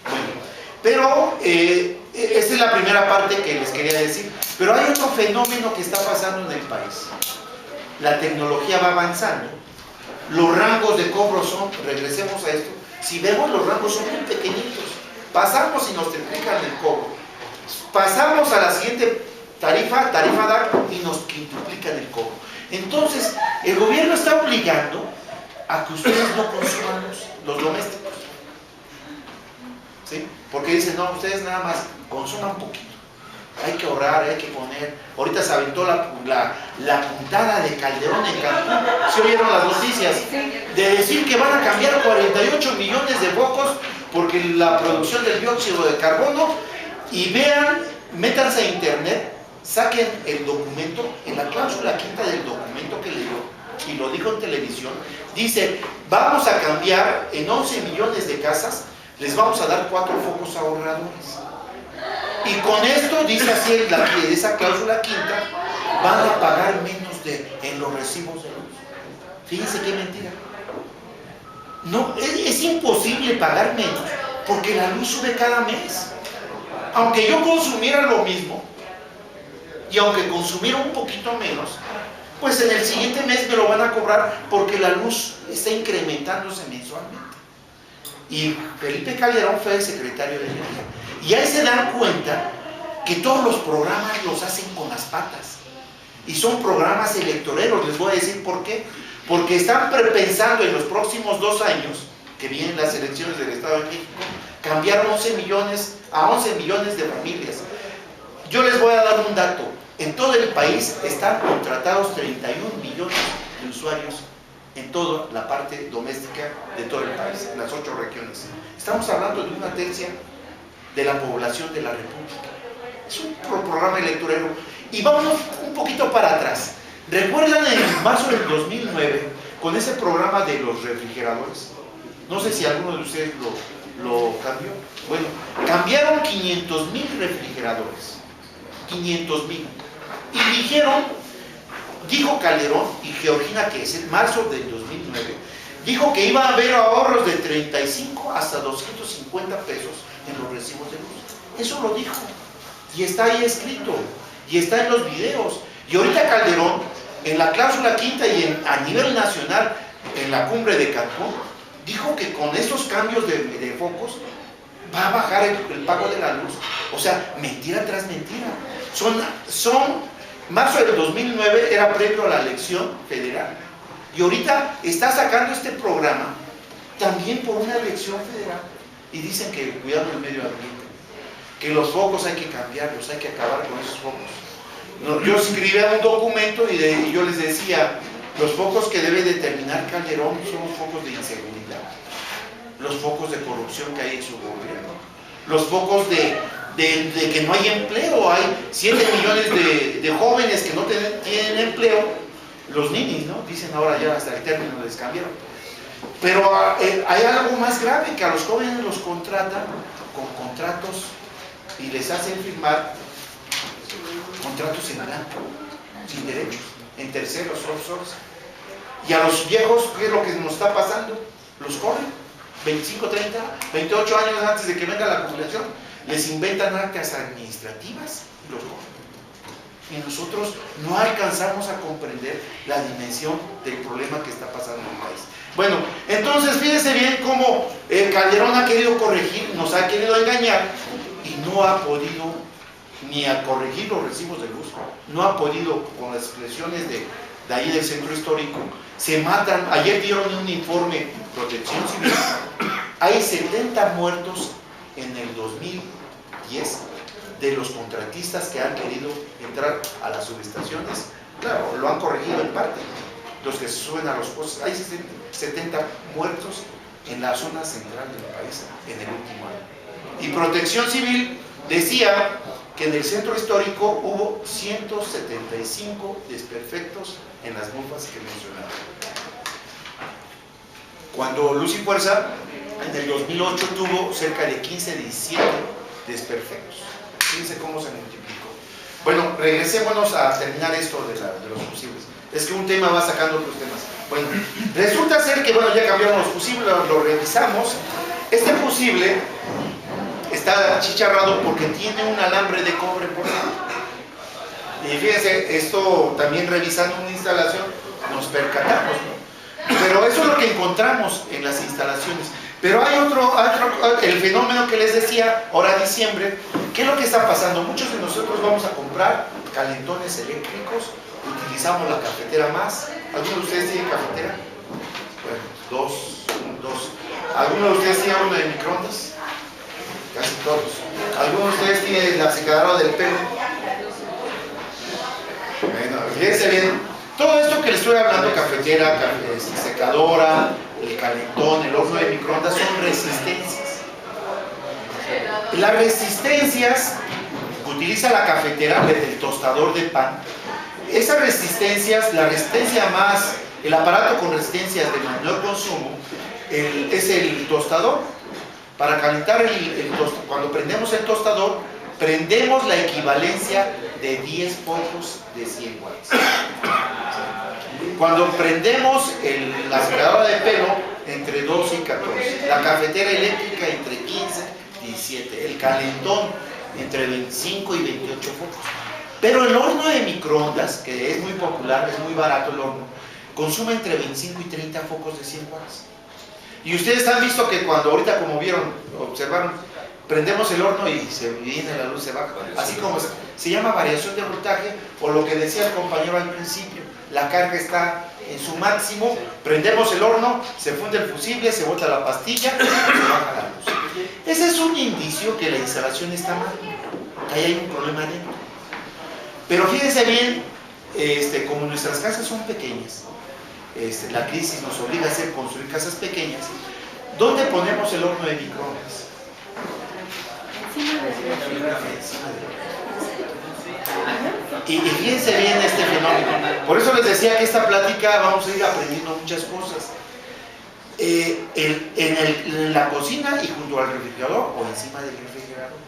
Bueno, pero esta es la primera parte que les quería decir. Pero hay otro fenómeno que está pasando en el país. La tecnología va avanzando, los rangos de cobro son, regresemos a esto, si vemos los rangos son muy pequeñitos, pasamos y nos triplican el cobro, pasamos a la siguiente tarifa DAC, y nos quintuplican el cobro. Entonces, el gobierno está obligando a que ustedes no consuman los domésticos, ¿sí? Porque dicen, no, ustedes nada más consuman poquito, hay que ahorrar, hay que poner. Ahorita se aventó la puntada de Calderón en Cancún, ¿se oyeron las noticias? De decir que van a cambiar 48 millones de focos porque la producción del dióxido de carbono, y vean, métanse a internet, saquen el documento, en la cláusula quinta del documento que leyó, y lo dijo en televisión, dice, vamos a cambiar en 11 millones de casas, les vamos a dar 4 focos ahorradores. Y con esto, dice así esa cláusula quinta, van a pagar menos en los recibos de luz. Fíjense qué mentira. No, es imposible pagar menos porque la luz sube cada mes. Aunque yo consumiera lo mismo y aunque consumiera un poquito menos, pues en el siguiente mes me lo van a cobrar porque la luz está incrementándose mensualmente. Y Felipe Calderón fue el secretario de Energía. Y ahí se dan cuenta que todos los programas los hacen con las patas. Y son programas electoreros. Les voy a decir por qué. Porque están pensando en los próximos 2 años, que vienen las elecciones del Estado de México, cambiar 11 millones a 11 millones de familias. Yo les voy a dar un dato. En todo el país están contratados 31 millones de usuarios en toda la parte doméstica de todo el país, en las 8 regiones. Estamos hablando de una tercia de la población de la República. Es un programa electorero. Y vamos un poquito para atrás. ¿Recuerdan en marzo del 2009 con ese programa de los refrigeradores? No sé si alguno de ustedes lo cambió. Bueno, cambiaron 500,000 refrigeradores. 500,000. Y dijo Calderón y Georgina, que es en marzo del 2009, dijo que iba a haber ahorros de 35 hasta 250 pesos en los recibos de luz. Eso lo dijo. Y está ahí escrito. Y está en los videos. Y ahorita Calderón, en la cláusula quinta y a nivel nacional, en la cumbre de Cancún, dijo que con esos cambios de focos va a bajar el pago de la luz. O sea, mentira tras mentira. Marzo del 2009 era previo a la elección federal. Y ahorita está sacando este programa también por una elección federal. Y dicen que cuidando el medio ambiente, que los focos hay que cambiarlos, hay que acabar con esos focos. No, yo escribía un documento y yo les decía, los focos que debe determinar Calderón son los focos de inseguridad, los focos de corrupción que hay en su gobierno, los focos de que no hay empleo. Hay 7 millones de jóvenes que no tienen empleo, los ninis, ¿no? Dicen ahora ya hasta el término les cambiaron. Pero hay algo más grave, que a los jóvenes los contratan con contratos y les hacen firmar contratos en blanco, sin derechos, en terceros, outsourcing. Y a los viejos, ¿qué es lo que nos está pasando? Los corren, 25, 30, 28 años antes de que venga la jubilación, les inventan actas administrativas y los corren. Y nosotros no alcanzamos a comprender la dimensión del problema que está pasando en el país. Bueno, entonces fíjense bien cómo Calderón ha querido corregir, nos ha querido engañar y no ha podido ni a corregir los recibos de luz, no ha podido con las expresiones de ahí del centro histórico. Se matan, ayer dieron un informe Protección Civil, hay 70 muertos en el 2010 de los contratistas que han querido entrar a las subestaciones. Claro, lo han corregido en parte, los que se suben a los postes. Hay 70 muertos en la zona central del país en el último año. Y Protección Civil decía que en el centro histórico hubo 175 desperfectos en las bombas que mencionaba. Cuando Luz y Fuerza en el 2008 tuvo cerca de 15, 17 desperfectos. Fíjense cómo se multiplicó. Bueno, regresémonos a terminar esto de los fusibles. Es que un tema va sacando otros temas. Bueno, resulta ser que, bueno, ya cambiaron los fusibles, lo revisamos. Este fusible está chicharrado porque tiene un alambre de cobre por dentro. Y fíjense, esto también revisando una instalación nos percatamos, ¿no? Pero eso es lo que encontramos en las instalaciones. Pero hay otro, el fenómeno que les decía, ahora diciembre. ¿Qué es lo que está pasando? Muchos de nosotros vamos a comprar calentones eléctricos, utilizamos la cafetera más. ¿Alguno de ustedes tiene cafetera? Bueno, dos. ¿Alguno de ustedes tiene uno de microondas? Casi todos. ¿Alguno de ustedes tiene la secadora del pelo? Bueno, fíjense bien. Todo esto que les estoy hablando, cafetera, secadora, el calentón, el horno de microondas, son resistencias. Las resistencias que utiliza la cafetera, el tostador de pan, esas resistencias, la resistencia más, el aparato con resistencias de menor consumo, es el tostador. Para calentar cuando prendemos el tostador, prendemos la equivalencia de 10 focos de 100 watts. Cuando prendemos la aspiradora de pelo, entre 12 y 14. La cafetera eléctrica, entre 15 y 17. El calentón, entre 25 y 28 focos. Pero el horno de microondas, que es muy popular, es muy barato el horno, consume entre 25 y 30 focos de 100 watts. Y ustedes han visto que cuando ahorita, como vieron, observaron, prendemos el horno y se viene la luz, se baja. Así como se llama variación de voltaje, o lo que decía el compañero al principio, la carga está en su máximo, prendemos el horno, se funde el fusible, se bota la pastilla, se baja la luz. Ese es un indicio que la instalación está mal, que ahí hay un problema dentro. Pero fíjense bien, como nuestras casas son pequeñas, la crisis nos obliga a hacer construir casas pequeñas. ¿Dónde ponemos el horno de microondas? Y fíjense bien este fenómeno. Por eso les decía que esta plática vamos a ir aprendiendo muchas cosas. En la cocina y junto al refrigerador o encima del refrigerador.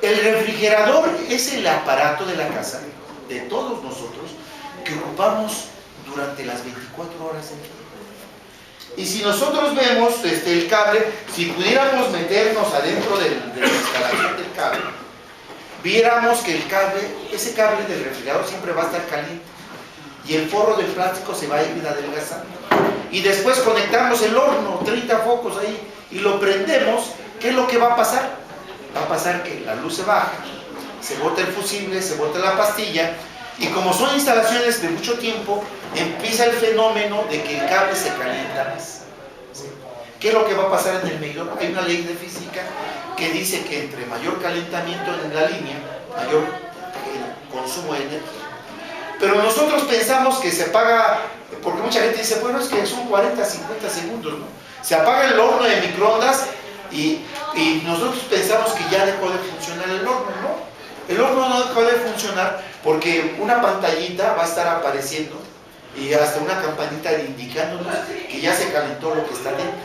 El refrigerador es el aparato de la casa, de todos nosotros, que ocupamos durante las 24 horas del día. Y si nosotros vemos el cable, si pudiéramos meternos adentro de la instalación del cable, viéramos que ese cable del refrigerador siempre va a estar caliente y el forro del plástico se va a ir adelgazando. Y después conectamos el horno, 30 focos ahí, y lo prendemos. ¿Qué es lo que va a pasar? Va a pasar que la luz se baja, se bota el fusible, se bota la pastilla, y como son instalaciones de mucho tiempo, empieza el fenómeno de que el cable se calienta más. ¿Qué es lo que va a pasar en el medidor? Hay una ley de física que dice que entre mayor calentamiento en la línea, mayor consumo de energía. Pero nosotros pensamos que se apaga, porque mucha gente dice, bueno, es que son 40, 50 segundos, ¿no? Se apaga el horno de microondas y nosotros pensamos que ya dejó de funcionar el horno, ¿no? El horno no dejó de funcionar porque una pantallita va a estar apareciendo y hasta una campanita indicándonos que ya se calentó lo que está dentro.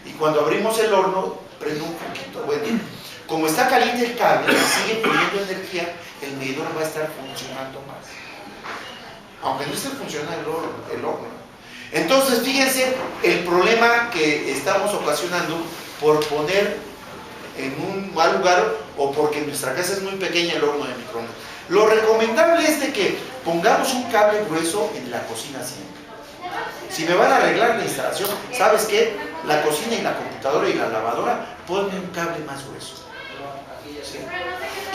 Y cuando abrimos el horno, prende un poquito. Bueno, como está caliente el cable y sigue poniendo energía, el medidor va a estar funcionando más. Aunque no esté funcionando el horno. Entonces, fíjense el problema que estamos ocasionando por poner en un mal lugar o porque nuestra casa es muy pequeña el horno de microondas. Lo recomendable es de que pongamos un cable grueso en la cocina siempre. Si me van a arreglar la instalación, ¿sabes qué? La cocina y la computadora y la lavadora, ponme un cable más grueso. ¿Sí?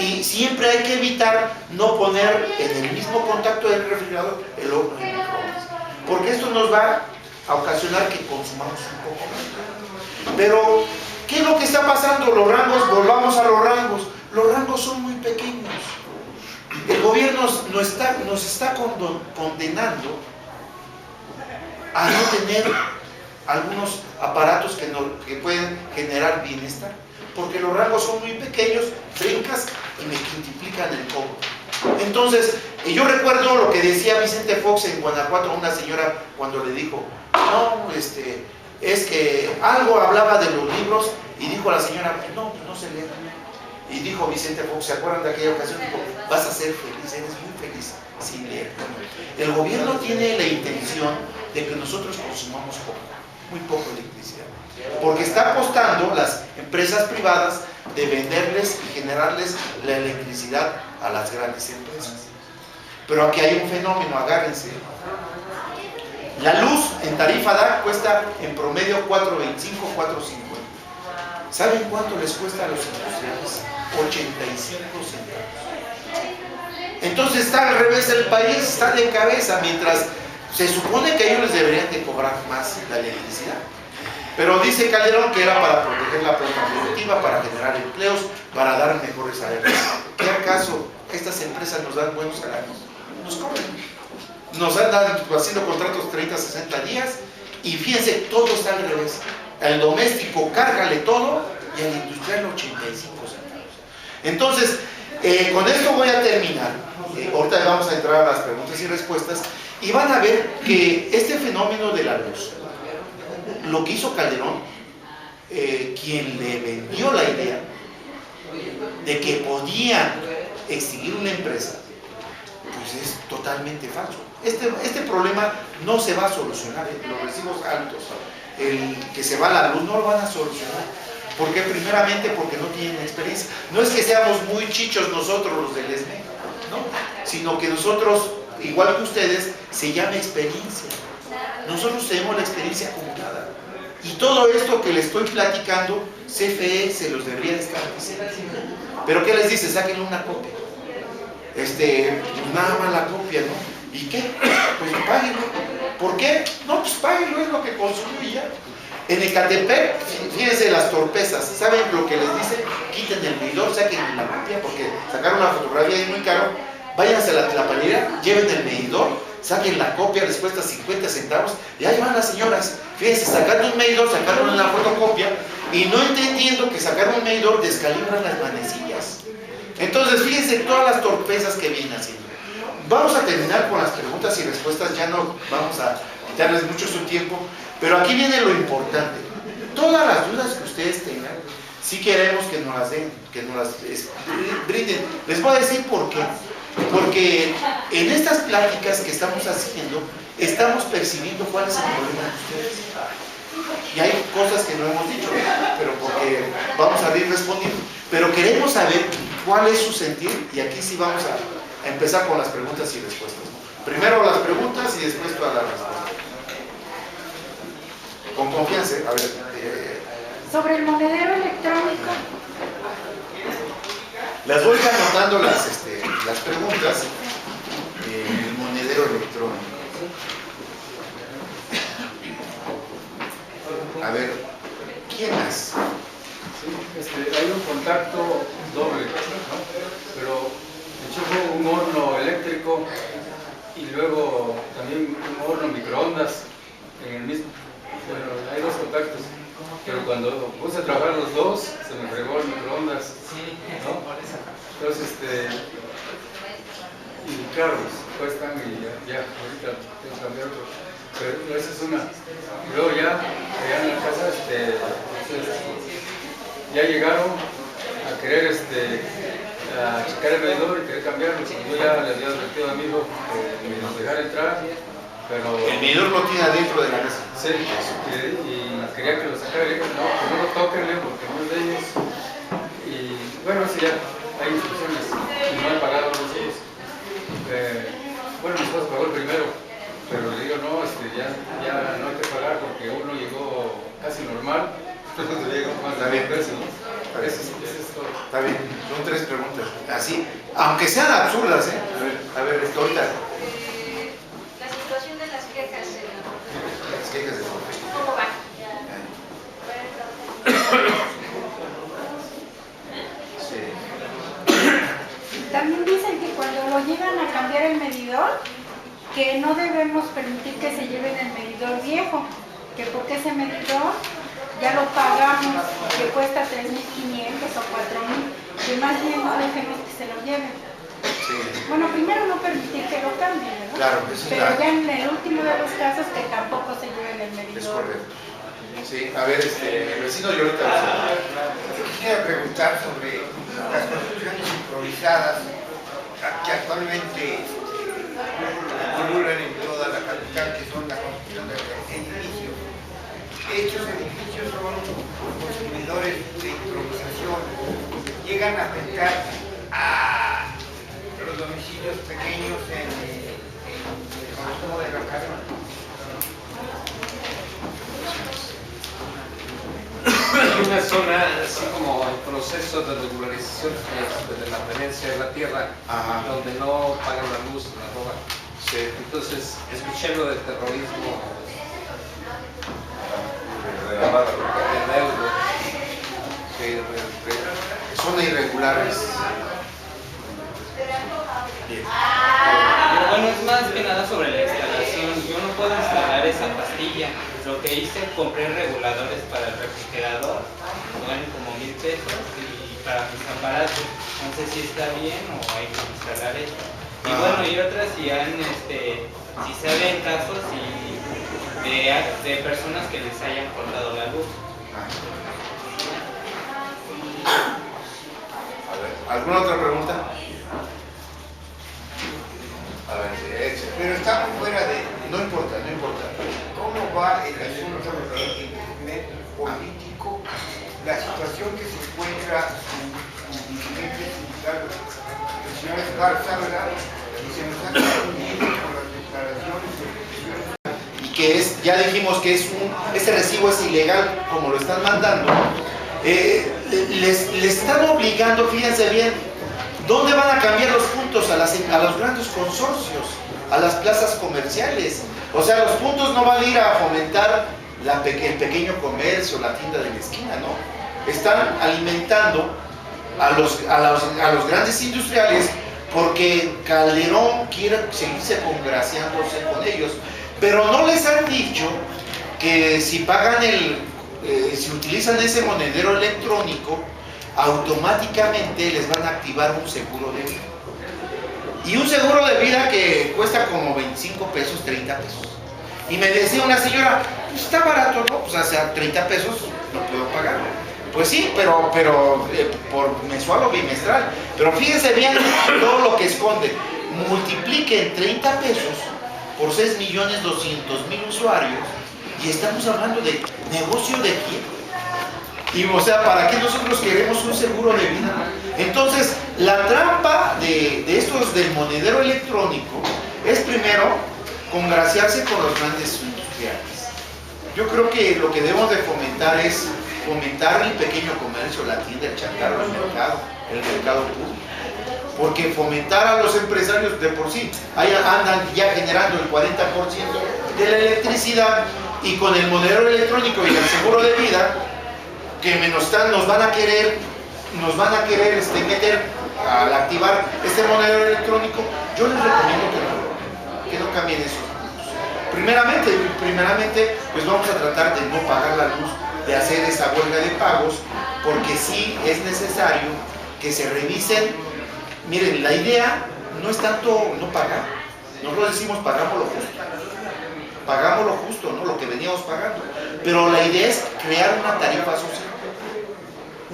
Y siempre hay que evitar no poner en el mismo contacto del refrigerador el horno de microondas, porque esto nos va a ocasionar que consumamos un poco más. Pero, ¿qué es lo que está pasando? Los rangos, volvamos a los rangos. Los rangos son muy pequeños. El gobierno nos está condenando a no tener algunos aparatos que pueden generar bienestar, porque los rangos son muy pequeños, brincas y me multiplican el cobro. Entonces, yo recuerdo lo que decía Vicente Fox en Guanajuato a una señora cuando le dijo, no, es que algo hablaba de los libros, y dijo la señora, no se lee. Y dijo Vicente Fox, ¿se acuerdan de aquella ocasión? Dijo, vas a ser feliz, eres muy feliz sin leer. El gobierno tiene la intención de que nosotros consumamos poco, muy poco electricidad, porque está apostando las empresas privadas de venderles y generarles la electricidad a las grandes empresas. Pero aquí hay un fenómeno, agárrense. La luz en tarifa DAC cuesta en promedio 4.25, 4.50. ¿Saben cuánto les cuesta a los industriales? 85 centavos. Entonces está al revés el país, está de cabeza, mientras se supone que ellos les deberían de cobrar más la electricidad. Pero dice Calderón que era para proteger la planta productiva, para generar empleos, para dar mejores salarios. ¿Qué acaso estas empresas nos dan buenos salarios? Nos cobran. Nos andan haciendo contratos 30, 60 días y fíjense, todo está al revés. Al doméstico cárgale todo y al industrial 85 centavos. Entonces, con esto voy a terminar. Ahorita vamos a entrar a las preguntas y respuestas y van a ver que este fenómeno de la luz, lo que hizo Calderón, quien le vendió la idea, de que podían extinguir una empresa, pues es totalmente falso. Este problema no se va a solucionar, los recibos altos, el que se va la luz, no lo van a solucionar. ¿Por qué? Primeramente porque no tienen experiencia. No es que seamos muy chichos nosotros los del ESME, ¿no? Sino que nosotros, igual que ustedes, se llama experiencia. Nosotros tenemos la experiencia acumulada. Y todo esto que les estoy platicando, CFE se los debería estar diciendo. ¿Pero qué les dice? Sáquenle una copia. Pues nada más la copia, ¿no? ¿Y qué? Pues páguenlo. ¿Por qué? No, pues páguenlo, es lo que consumió y ya. En Ecatepec, fíjense las torpezas. ¿Saben lo que les dice? Quiten el medidor, saquen la copia, porque sacar una fotografía es muy caro. Váyanse a la tlapanera, lleven el medidor, saquen la copia, les cuesta 50 centavos, y ahí van las señoras. Fíjense, sacando un medidor, sacaron la fotocopia, y no entendiendo que sacar un medidor descalibran las manecillas. Entonces, fíjense todas las torpezas que vienen haciendo. Vamos a terminar con las preguntas y respuestas, ya no vamos a quitarles mucho su tiempo, pero aquí viene lo importante. Todas las dudas que ustedes tengan, sí queremos que nos las den, que nos las brinden. Les voy a decir por qué. Porque en estas pláticas que estamos haciendo, estamos percibiendo cuál es el problema de ustedes. Y hay cosas que no hemos dicho, pero porque vamos a ir respondiendo. Pero queremos saber cuál es su sentir, y aquí sí vamos a empezar con las preguntas y respuestas. Primero las preguntas y después todas las respuestas. Con confianza, a ver. Sobre el monedero electrónico. Las voy anotando las preguntas. El monedero electrónico. A ver, ¿quién más? Sí, hay un contacto doble, ¿no? Pero enchufo un horno eléctrico y luego también un horno microondas en el mismo. Bueno, hay dos contactos, pero cuando puse a trabajar los dos, se me fregó el microondas, ¿no? Entonces, y claro, cuestan y ya ahorita tengo que cambiar otro. Pero esa es una. Y luego ya en la casa, ya llegaron a querer a checar el medidor y querer cambiarlo. Yo ya le había advertido a mi hijo que me los dejara entrar, pero... El medidor lo tiene adentro de la casa. Sí, y quería que lo sacara. Y no, que no lo toquen, porque no es de ellos. Y bueno, sí, ya hay instrucciones y no han pagado los hijos. Bueno, mi esposo pagó el primero, pero le digo, no, ya no hay que pagar porque uno llegó casi normal. Entonces llegó más de 10 pesos, ¿no? Eso es todo. Está bien, son 3 preguntas. Así, aunque sean absurdas, ¿eh? A ver, ahorita. La situación de las quejas, Las quejas de ¿cómo van? Sí. También dicen que cuando lo llegan a cambiar el medidor, que no debemos permitir que se lleven el medidor viejo, que porque ese medidor ya lo pagamos, que cuesta 3.500 o 4.000, que más bien no dejemos que se lo lleven. Sí. Bueno, primero no permitir que lo cambien, ¿verdad? Claro, eso es pero claro. ya en el último de los casos que tampoco se lleven el medidor. Es correcto. Sí, a ver, el vecino y ahorita. Quisiera preguntar sobre las construcciones improvisadas que actualmente pululan en toda la capital, que son la construcción de edificios. Estos edificios son consumidores de improvisación, llegan a afectar a los domicilios pequeños en el consumo de la casa. Hay una zona, así como el proceso de regularización de la tenencia de la tierra, donde no pagan la luz, la roban. Sí. Entonces, escuché lo del terrorismo Son irregulares. Bien. Bueno, es más que nada sobre la instalación. Yo no puedo instalar esa pastilla. Lo que hice, compré reguladores para el refrigerador, valen como 1,000 pesos, y para mis aparatos. No sé si está bien o hay que instalar esto. Y bueno, y otras si se ven casos de personas que les hayan cortado la luz. ¿Alguna otra pregunta? A ver, échale. Pero estamos fuera de... No importa, no importa. ¿Cómo va el asunto político, la situación que se encuentra su dirigente sindical, el señor Esparza, ¿verdad? Y se nos ha confundido con las declaraciones de... Y que es, ya dijimos que ese recibo es ilegal, como lo están mandando. Les están obligando, fíjense bien, ¿dónde van a cambiar los puntos? A los grandes consorcios, a las plazas comerciales. O sea, los puntos no van a ir a fomentar el pequeño comercio, la tienda de la esquina, ¿no? Están alimentando a los grandes industriales porque Calderón quiere seguirse congraciándose con ellos. Pero no les han dicho que si pagan si utilizan ese monedero electrónico, automáticamente les van a activar un seguro de vida. Y un seguro de vida que cuesta como 25 pesos, 30 pesos. Y me decía una señora, pues está barato, ¿no? Pues hacia 30 pesos no puedo pagar. Pues sí, pero por mensual o bimestral. Pero fíjense bien todo lo que esconde. Multipliquen 30 pesos por 6.200.000 usuarios y estamos hablando de negocio de quién. Y o sea, ¿para qué nosotros queremos un seguro de vida? Entonces, la trampa de estos del monedero electrónico es primero congraciarse con los grandes industriales. Yo creo que lo que debemos de fomentar es fomentar el pequeño comercio, la tienda, el changarro, el mercado público. Porque fomentar a los empresarios de por sí, ahí andan ya generando el 40% de la electricidad, y con el monedero electrónico y el seguro de vida, que nos van a querer meter al activar este monedero electrónico, yo les recomiendo que no cambien esos puntos. Primeramente, pues vamos a tratar de no pagar la luz, de hacer esa huelga de pagos, porque sí es necesario que se revisen. Miren, la idea no es tanto no pagar. Nosotros decimos pagamos lo justo, ¿no? Lo que veníamos pagando. Pero la idea es crear una tarifa social.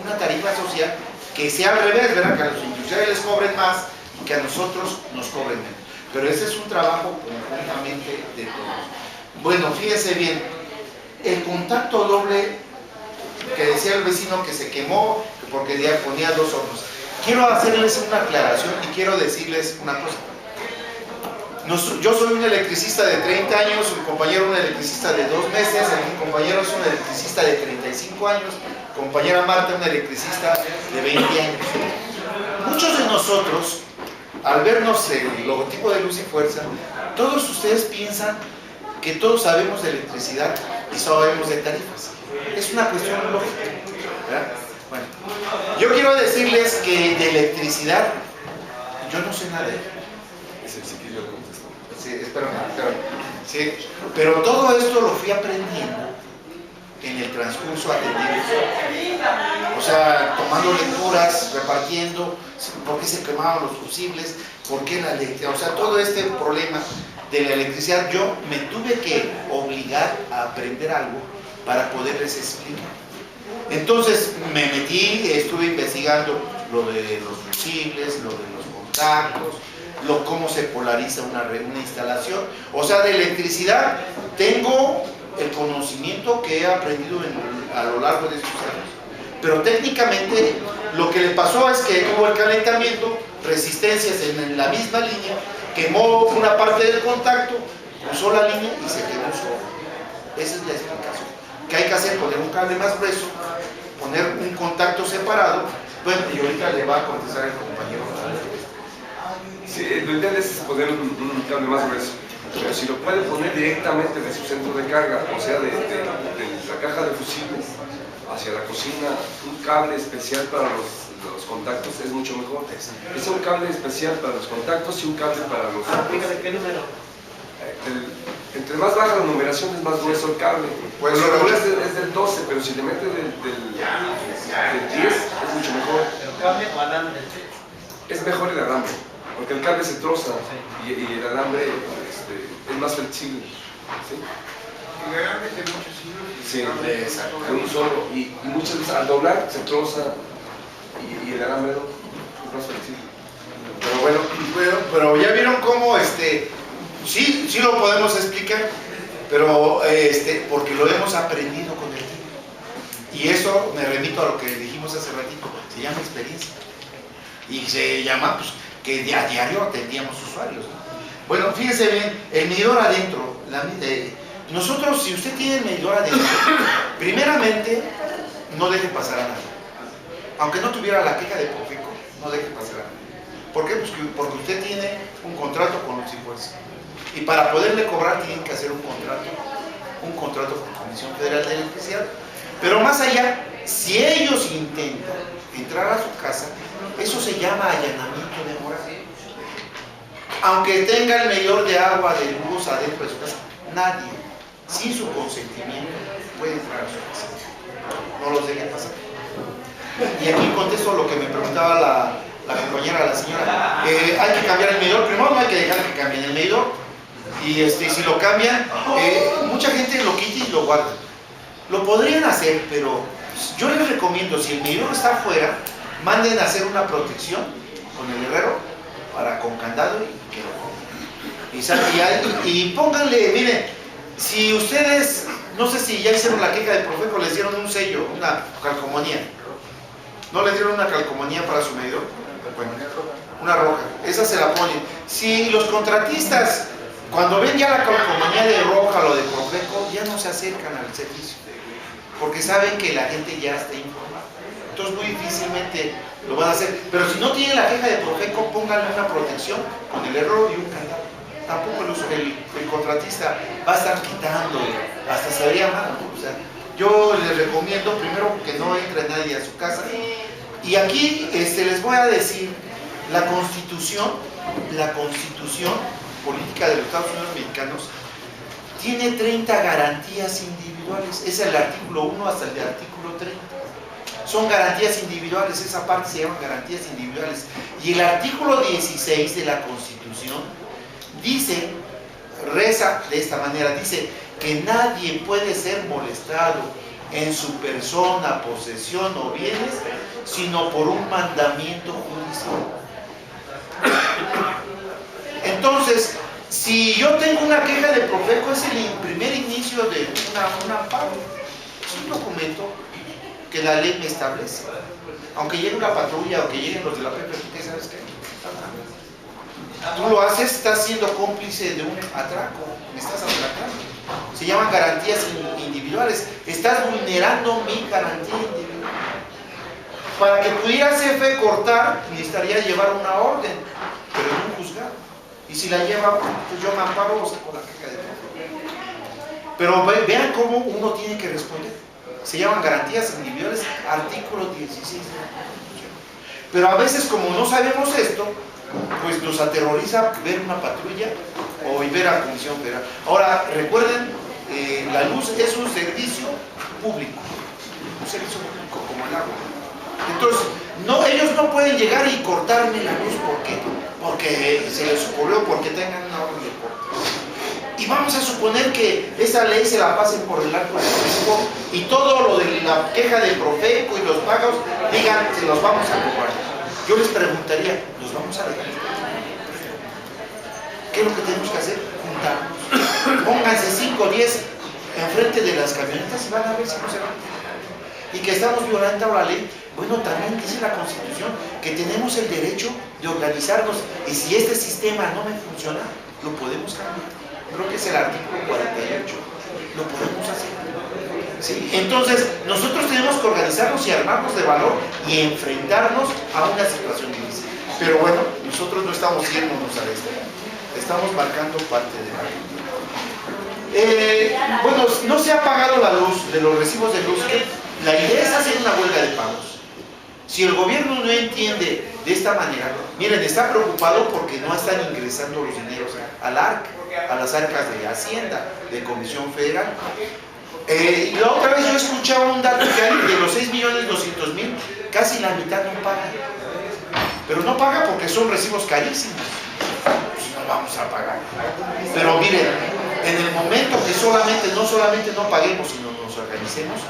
Una tarifa social que sea al revés, ¿verdad? Que a los industriales les cobren más y que a nosotros nos cobren menos. Pero ese es un trabajo conjuntamente de todos. Bueno, fíjense bien, el contacto doble que decía el vecino que se quemó porque ya ponía 2 hornos. Quiero hacerles una aclaración y quiero decirles una cosa. Yo soy un electricista de 30 años, un compañero un electricista de 2 meses, mi compañero es un electricista de 35 años, compañera Marta una electricista de 20 años. Muchos de nosotros, al vernos el logotipo de Luz y Fuerza, todos ustedes piensan que todos sabemos de electricidad y sabemos de tarifas. Es una cuestión lógica, ¿verdad? Bueno, yo quiero decirles que de electricidad yo no sé nada de ello. Sí, espérame. Sí, pero todo esto lo fui aprendiendo en el transcurso atendido. O sea, tomando lecturas, repartiendo, por qué se quemaban los fusibles, por qué la electricidad, o sea, todo este problema de la electricidad, yo me tuve que obligar a aprender algo para poderles explicar. Entonces me metí, estuve investigando lo de los fusibles, lo de los contactos, cómo se polariza una instalación. O sea, de electricidad tengo el conocimiento que he aprendido a lo largo de estos años. Pero técnicamente lo que le pasó es que hubo el calentamiento, resistencias en la misma línea, quemó una parte del contacto, cruzó la línea y se quemó solo. Esa es la explicación. ¿Qué hay que hacer? Poner un cable más grueso, poner un contacto separado. Bueno, y ahorita le va a contestar el compañero. Sí, lo ideal es poner un cable más grueso, pero si lo puede poner directamente de su centro de carga, o sea, de la caja de fusibles hacia la cocina, un cable especial para los contactos es mucho mejor. Es un cable especial para los contactos y un cable para los... ¿De qué número? Entre más baja la numeración es más grueso el cable. Pues lo regular es del 12, pero si le mete del 10 es mucho mejor. ¿El cable o alambre? Es mejor el alambre, porque el cable se troza y el alambre es más flexible. ¿Sí? El alambre es de muchos hilos. Sí, de un solo. Y muchas veces al doblar se troza y el alambre no. más flexible. Pero bueno, pero ya vieron cómo sí lo podemos explicar, pero porque lo hemos aprendido con el tiempo. Y eso me remito a lo que dijimos hace ratito, se llama experiencia. Y se llama, pues, que a diario atendíamos usuarios, ¿no? Bueno, fíjense bien, el medidor adentro, nosotros, si usted tiene el medidor adentro, primeramente, no deje pasar a nadie. Aunque no tuviera la queja de Profeco, no deje pasar a nadie. ¿Por qué? Pues porque usted tiene un contrato con los impuestos. Y para poderle cobrar tienen que hacer un contrato con la Comisión Federal de Electricidad. Pero más allá, si ellos intentan entrar a su casa, eso se llama allanamiento de morada. Aunque tenga el medidor de agua, de luz adentro de su casa, nadie, sin su consentimiento, puede entrar a su casa. No los dejen pasar. Y aquí contesto lo que me preguntaba la compañera, la señora. Hay que cambiar el medidor. Primero no hay que dejar que cambien el medidor. Y si lo cambian, mucha gente lo quita y lo guarda. Lo podrían hacer, pero yo les recomiendo, si el medidor está afuera, manden a hacer una protección con el herrero con candado y pónganle, miren, si ustedes, no sé si ya hicieron la queja de Profeco, les dieron un sello, una calcomanía. ¿No le dieron una calcomanía para su medidor? Bueno, una roja, esa se la ponen. Si los contratistas, cuando ven ya la calcomanía de roja o de Profeco, ya no se acercan al servicio, porque saben que la gente ya está informada. Entonces muy difícilmente lo van a hacer. Pero si no tienen la queja de Profeco, pónganle una protección con el herrero y un candado. Tampoco el contratista va a estar quitando, hasta se vería mal, ¿no? O sea, yo les recomiendo primero que no entre nadie a su casa. Y aquí les voy a decir, la constitución política de los Estados Unidos mexicanos tiene 30 garantías individuales. Es el artículo 1 hasta el artículo 30. Son garantías individuales, esa parte se llama garantías individuales. Y el artículo 16 de la Constitución dice, reza de esta manera, dice que nadie puede ser molestado en su persona, posesión o bienes, sino por un mandamiento judicial. Entonces, si yo tengo una queja de Profeco, es el primer inicio de un amparo. Es un documento que la ley me establece. Aunque llegue una patrulla o que lleguen los de la PPP, ¿sabes qué? Tú lo haces, estás siendo cómplice de un atraco, me estás atracando. Se llaman garantías individuales. Estás vulnerando mi garantía individual. Para que pudiera CFE cortar, necesitaría llevar una orden, pero en un juzgado. Y si la lleva, pues yo me amparo o saco la queja de Profeco. Pero vean cómo uno tiene que responder. Se llaman garantías individuales, artículo 16 de la Constitución. Pero a veces, como no sabemos esto, pues nos aterroriza ver una patrulla o ver a la Comisión Federal. Ahora, recuerden, la luz es un servicio público, como el agua. Entonces, ellos no pueden llegar y cortarme la luz. ¿Por qué? Porque se les ocurrió, porque tengan una orden de corte. Y vamos a suponer que esa ley se la pasen por el arco del triunfo y todo lo de la queja del Profeco y los pagos digan, se los vamos a cobrar. Yo les preguntaría, ¿los vamos a dejar? ¿Qué es lo que tenemos que hacer? Juntarnos. Pónganse 5 o 10 enfrente de las camionetas y van a ver si no se van. Y que estamos violando la ley. Bueno, también dice la Constitución que tenemos el derecho de organizarnos y si este sistema no me funciona, lo podemos cambiar. Creo que es el artículo 48. Lo podemos hacer. ¿Sí? Entonces, nosotros tenemos que organizarnos y armarnos de valor y enfrentarnos a una situación difícil. Pero bueno, nosotros no estamos yéndonos a esto. Estamos marcando parte de la ley. Bueno, no se ha pagado la luz de los recibos de luz. La idea es hacer una huelga de pagos. Si el gobierno no entiende de esta manera, miren, está preocupado porque no están ingresando los dineros al ARC, a las arcas de Hacienda, de Comisión Federal. La otra vez yo escuchaba un dato que hay de los 6.200.000, casi la mitad no paga. Pero no paga porque son recibos carísimos. Pues no vamos a pagar. Pero miren, en el momento que no solamente no paguemos, sino nos organicemos,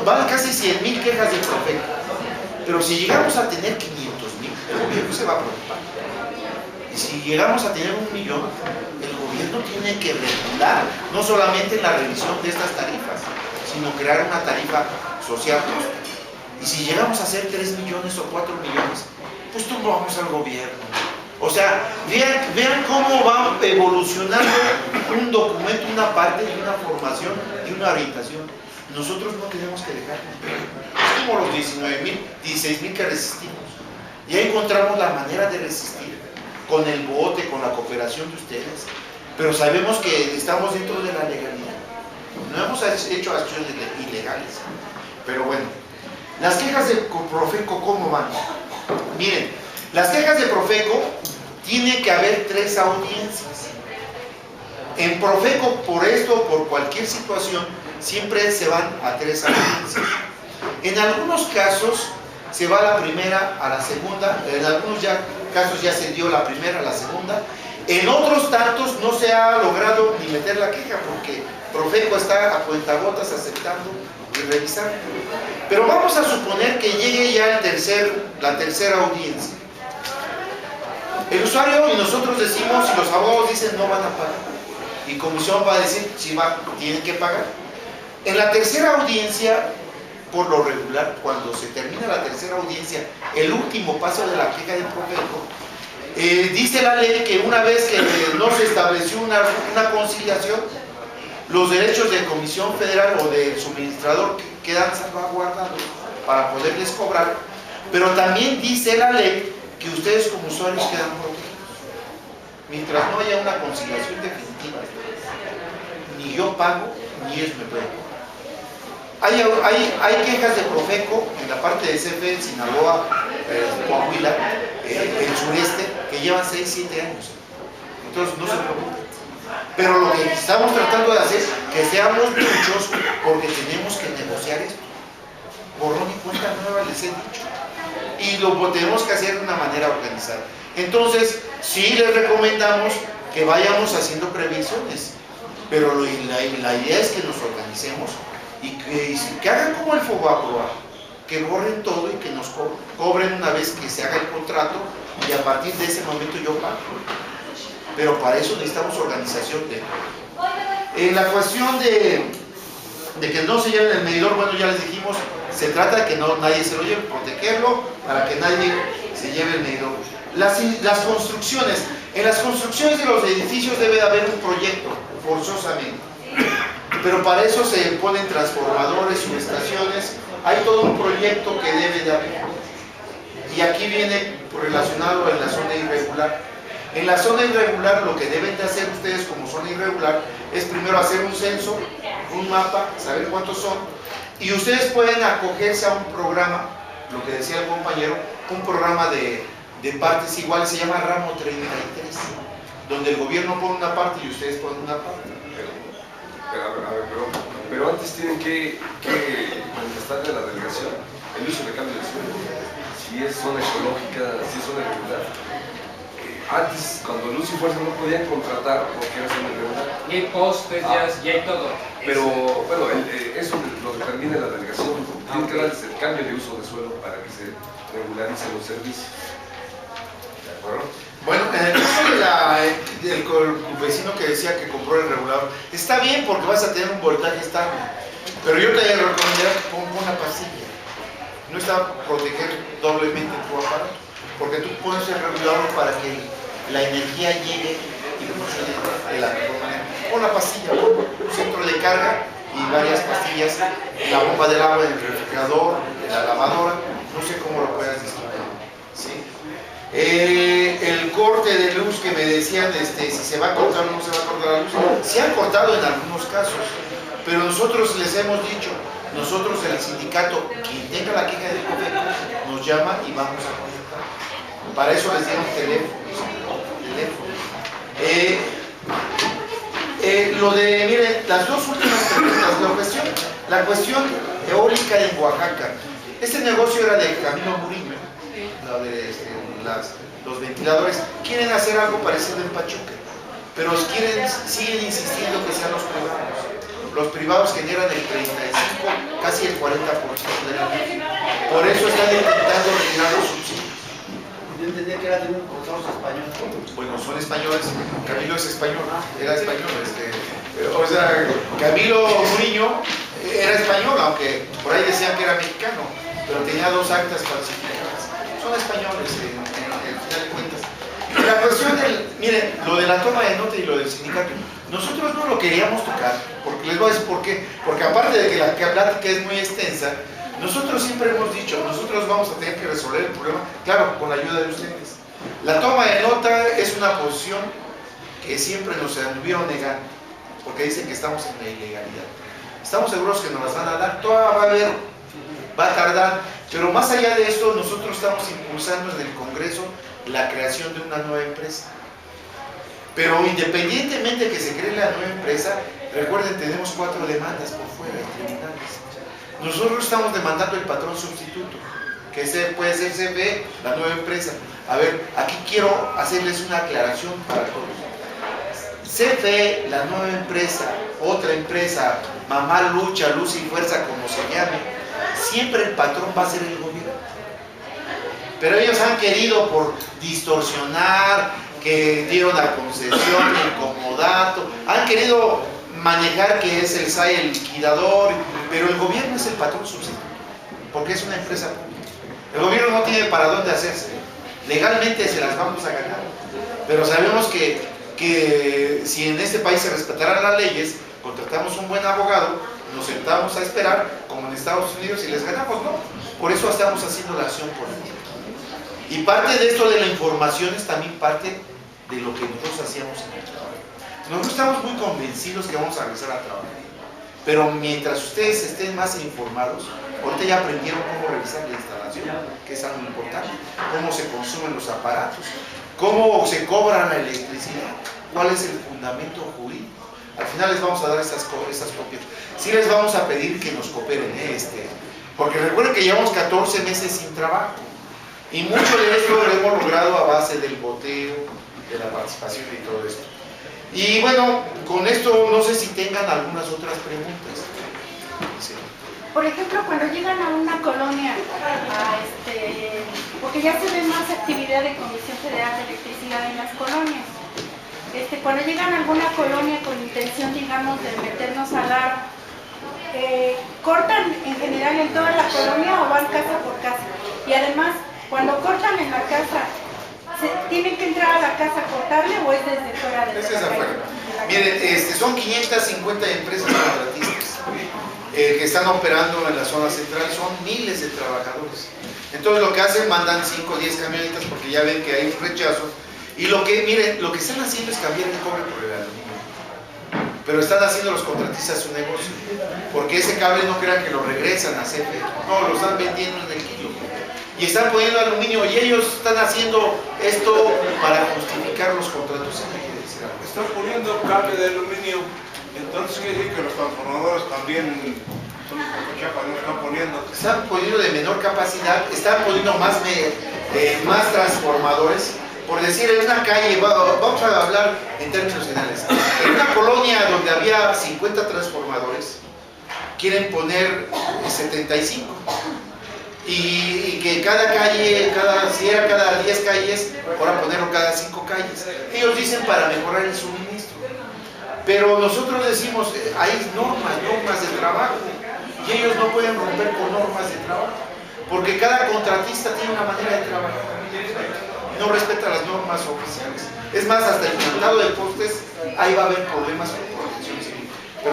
van casi 100.000 quejas del Profeco. Pero si llegamos a tener 500.000, el gobierno se va a preocupar. Y si llegamos a tener 1 millón, el gobierno tiene que regular, no solamente la revisión de estas tarifas, sino crear una tarifa social justa. Y si llegamos a hacer 3 millones o 4 millones, pues tumbamos al gobierno. O sea, vean cómo va evolucionando un documento, una parte de una formación y una orientación. Nosotros no tenemos que dejar. Es como los 16,000 que resistimos. Ya encontramos la manera de resistir, con el bote, con la cooperación de ustedes. Pero sabemos que estamos dentro de la legalidad. No hemos hecho acciones ilegales. Pero bueno, las quejas de Profeco, ¿cómo van? Miren, las quejas de Profeco, tiene que haber 3 audiencias. En Profeco, por esto, por cualquier situación, siempre se van a 3 audiencias. En algunos casos se va a la primera, a la segunda, en algunos casos ya se dio la primera, a la segunda. En otros tantos no se ha logrado ni meter la queja porque Profeco está a cuentagotas aceptando y revisando. Pero vamos a suponer que llegue ya la tercera audiencia. El usuario y nosotros decimos, y los abogados dicen no van a pagar. Y comisión va a decir si tienen que pagar. En la tercera audiencia, por lo regular, cuando se termina la tercera audiencia, el último paso de la queja de Profeco, dice la ley que una vez que no se estableció una conciliación, los derechos de Comisión Federal o del suministrador quedan salvaguardados para poderles cobrar, pero también dice la ley que ustedes como usuarios quedan protegidos. Mientras no haya una conciliación definitiva, ni yo pago, ni ellos me pueden cobrar. Hay quejas de Profeco en la parte de CFE, Sinaloa, Coahuila, el sureste, que llevan 6, 7 años. Entonces no se preocupen. Pero lo que estamos tratando de hacer es que seamos muchos porque tenemos que negociar esto. Borrón y cuenta nueva les he dicho. Y lo tenemos que hacer de una manera organizada. Entonces, sí les recomendamos que vayamos haciendo previsiones. Pero la idea es que nos organicemos y que hagan como el FOBAPROA, que borren todo y que nos cobren una vez que se haga el contrato y a partir de ese momento yo pago. Pero para eso necesitamos organización. En la cuestión de que no se lleven el medidor, bueno, ya les dijimos, se trata de que nadie se lo lleve, protegerlo para que nadie se lleve el medidor. Las construcciones, en las construcciones de los edificios debe de haber un proyecto, forzosamente. Pero para eso se ponen transformadores, subestaciones, hay todo un proyecto que debe de haber. Y aquí viene relacionado en la zona irregular. En la zona irregular lo que deben de hacer ustedes como zona irregular es primero hacer un censo, un mapa, saber cuántos son, y ustedes pueden acogerse a un programa, lo que decía el compañero, un programa de partes iguales, se llama Ramo 33, donde el gobierno pone una parte y ustedes ponen una parte. Pero antes tienen que manifestarle a la delegación el uso de cambio de suelo, si es zona ecológica, si es zona irregular. Antes, cuando Luz y Fuerza no podían contratar porque era zona irregular. Y hay postes, ya hay todo. Pero bueno, eso lo determina la delegación. Tiene que darles el cambio de uso de suelo para que se regularicen los servicios. ¿De acuerdo? Bueno, en el caso del vecino que decía que compró el regulador, está bien porque vas a tener un voltaje estable, pero yo te recomendaría que ponga una pastilla. No está proteger doblemente tu aparato, porque tú pones el regulador para que la energía llegue y funcione de la mejor manera. Pon la pastilla, pon un centro de carga y varias pastillas, la bomba del agua del refrigerador, de la lavadora, no sé cómo lo puedas distinguir, ¿sí? El corte de luz que me decían, si se va a cortar o no se va a cortar la luz, se han cortado en algunos casos, pero nosotros les hemos dicho, nosotros el sindicato, quien tenga la queja de Profeco, nos llama y vamos a conectar. Para eso les dieron teléfono. Miren, las dos últimas preguntas, la cuestión eólica en Oaxaca. Este negocio era de Camilo Murillo, los ventiladores. Quieren hacer algo parecido en Pachuca, pero siguen insistiendo que sean los privados. Los privados generan el 35, casi el 40% de la energía. Por eso están intentando retirar los subsidios. Yo entendía que era de un consorcio español. Bueno, son españoles, Camilo es español, era español, o sea, Camilo Murillo era español, aunque por ahí decían que era mexicano, pero tenía 2 actas falsificadas. Son españoles, en final de cuentas. La cuestión miren, lo de la toma de nota y lo del sindicato, nosotros no lo queríamos tocar, porque les voy a decir por qué, porque aparte de que la plática es muy extensa, nosotros siempre hemos dicho, nosotros vamos a tener que resolver el problema, claro, con la ayuda de ustedes. La toma de nota es una posición que siempre nos anduvieron negando, porque dicen que estamos en la ilegalidad. Estamos seguros que nos las van a dar, todavía va a tardar, pero más allá de esto, nosotros estamos impulsando en el Congreso la creación de una nueva empresa. Pero independientemente que se cree la nueva empresa, recuerden, tenemos 4 demandas por fuera de tribunales. Nosotros estamos demandando el patrón sustituto, que puede ser CFE, la nueva empresa. A ver, aquí quiero hacerles una aclaración para todos. CFE, la nueva empresa, otra empresa, Mamá Lucha, Luz y Fuerza, como se llame, siempre el patrón va a ser el gobierno. Pero ellos han querido por distorsionar, que dieron la concesión, el comodato, han querido manejar que es el SAE el liquidador, pero el gobierno es el patrón sustituto, porque es una empresa pública. El gobierno no tiene para dónde hacerse, legalmente se las vamos a ganar, pero sabemos que si en este país se respetaran las leyes, contratamos un buen abogado, nos sentamos a esperar, como en Estados Unidos, y les ganamos, ¿no? Por eso estamos haciendo la acción política. Y parte de esto de la información es también parte de lo que nosotros hacíamos en el trabajo. Nosotros estamos muy convencidos que vamos a regresar a trabajar, pero mientras ustedes estén más informados, ahorita ya aprendieron cómo revisar la instalación, que es algo importante, cómo se consumen los aparatos, cómo se cobra la electricidad, cuál es el fundamento jurídico. Al final les vamos a dar esas copias. Sí les vamos a pedir que nos cooperen, porque recuerden que llevamos 14 meses sin trabajo, y mucho de esto lo hemos logrado a base del boteo, de la participación y todo esto. Y bueno, con esto no sé si tengan algunas otras preguntas. Sí. Por ejemplo, cuando llegan a una colonia, porque ya se ve más actividad de Comisión Federal de Electricidad en las colonias, cuando llegan a alguna colonia con intención, digamos, de meternos al aro, ¿cortan en general en toda la colonia o van casa por casa? Y además, cuando cortan en la casa, ¿tienen que entrar a la casa a cortarle o es desde fuera de la Ese es calle? afuera. Miren, son 550 empresas contratistas que están operando en la zona central, son miles de trabajadores. Entonces lo que hacen, mandan 5 o 10 camionetas porque ya ven que hay un rechazo. Y miren, lo que están haciendo es cambiar el cobre por el aluminio. Pero están haciendo los contratistas su negocio. Porque ese cable no crean que lo regresan a CFE. No, lo están vendiendo en el kilo. Y están poniendo aluminio y ellos están haciendo esto para justificar los contratos. Están poniendo cable de aluminio, entonces quiere decir que los transformadores también son como chapas, no están poniendo. Están poniendo de menor capacidad, están poniendo más transformadores. Por decir, en una calle, vamos a hablar en términos generales, en una colonia donde había 50 transformadores, quieren poner 75. Y que cada calle, si era cada 10 calles, ahora ponerlo cada 5 calles. Ellos dicen para mejorar el suministro. Pero nosotros decimos, hay normas de trabajo, y ellos no pueden romper con normas de trabajo, porque cada contratista tiene una manera de trabajar, no respeta las normas oficiales. Es más, hasta el plantado de postes, ahí va a haber problemas.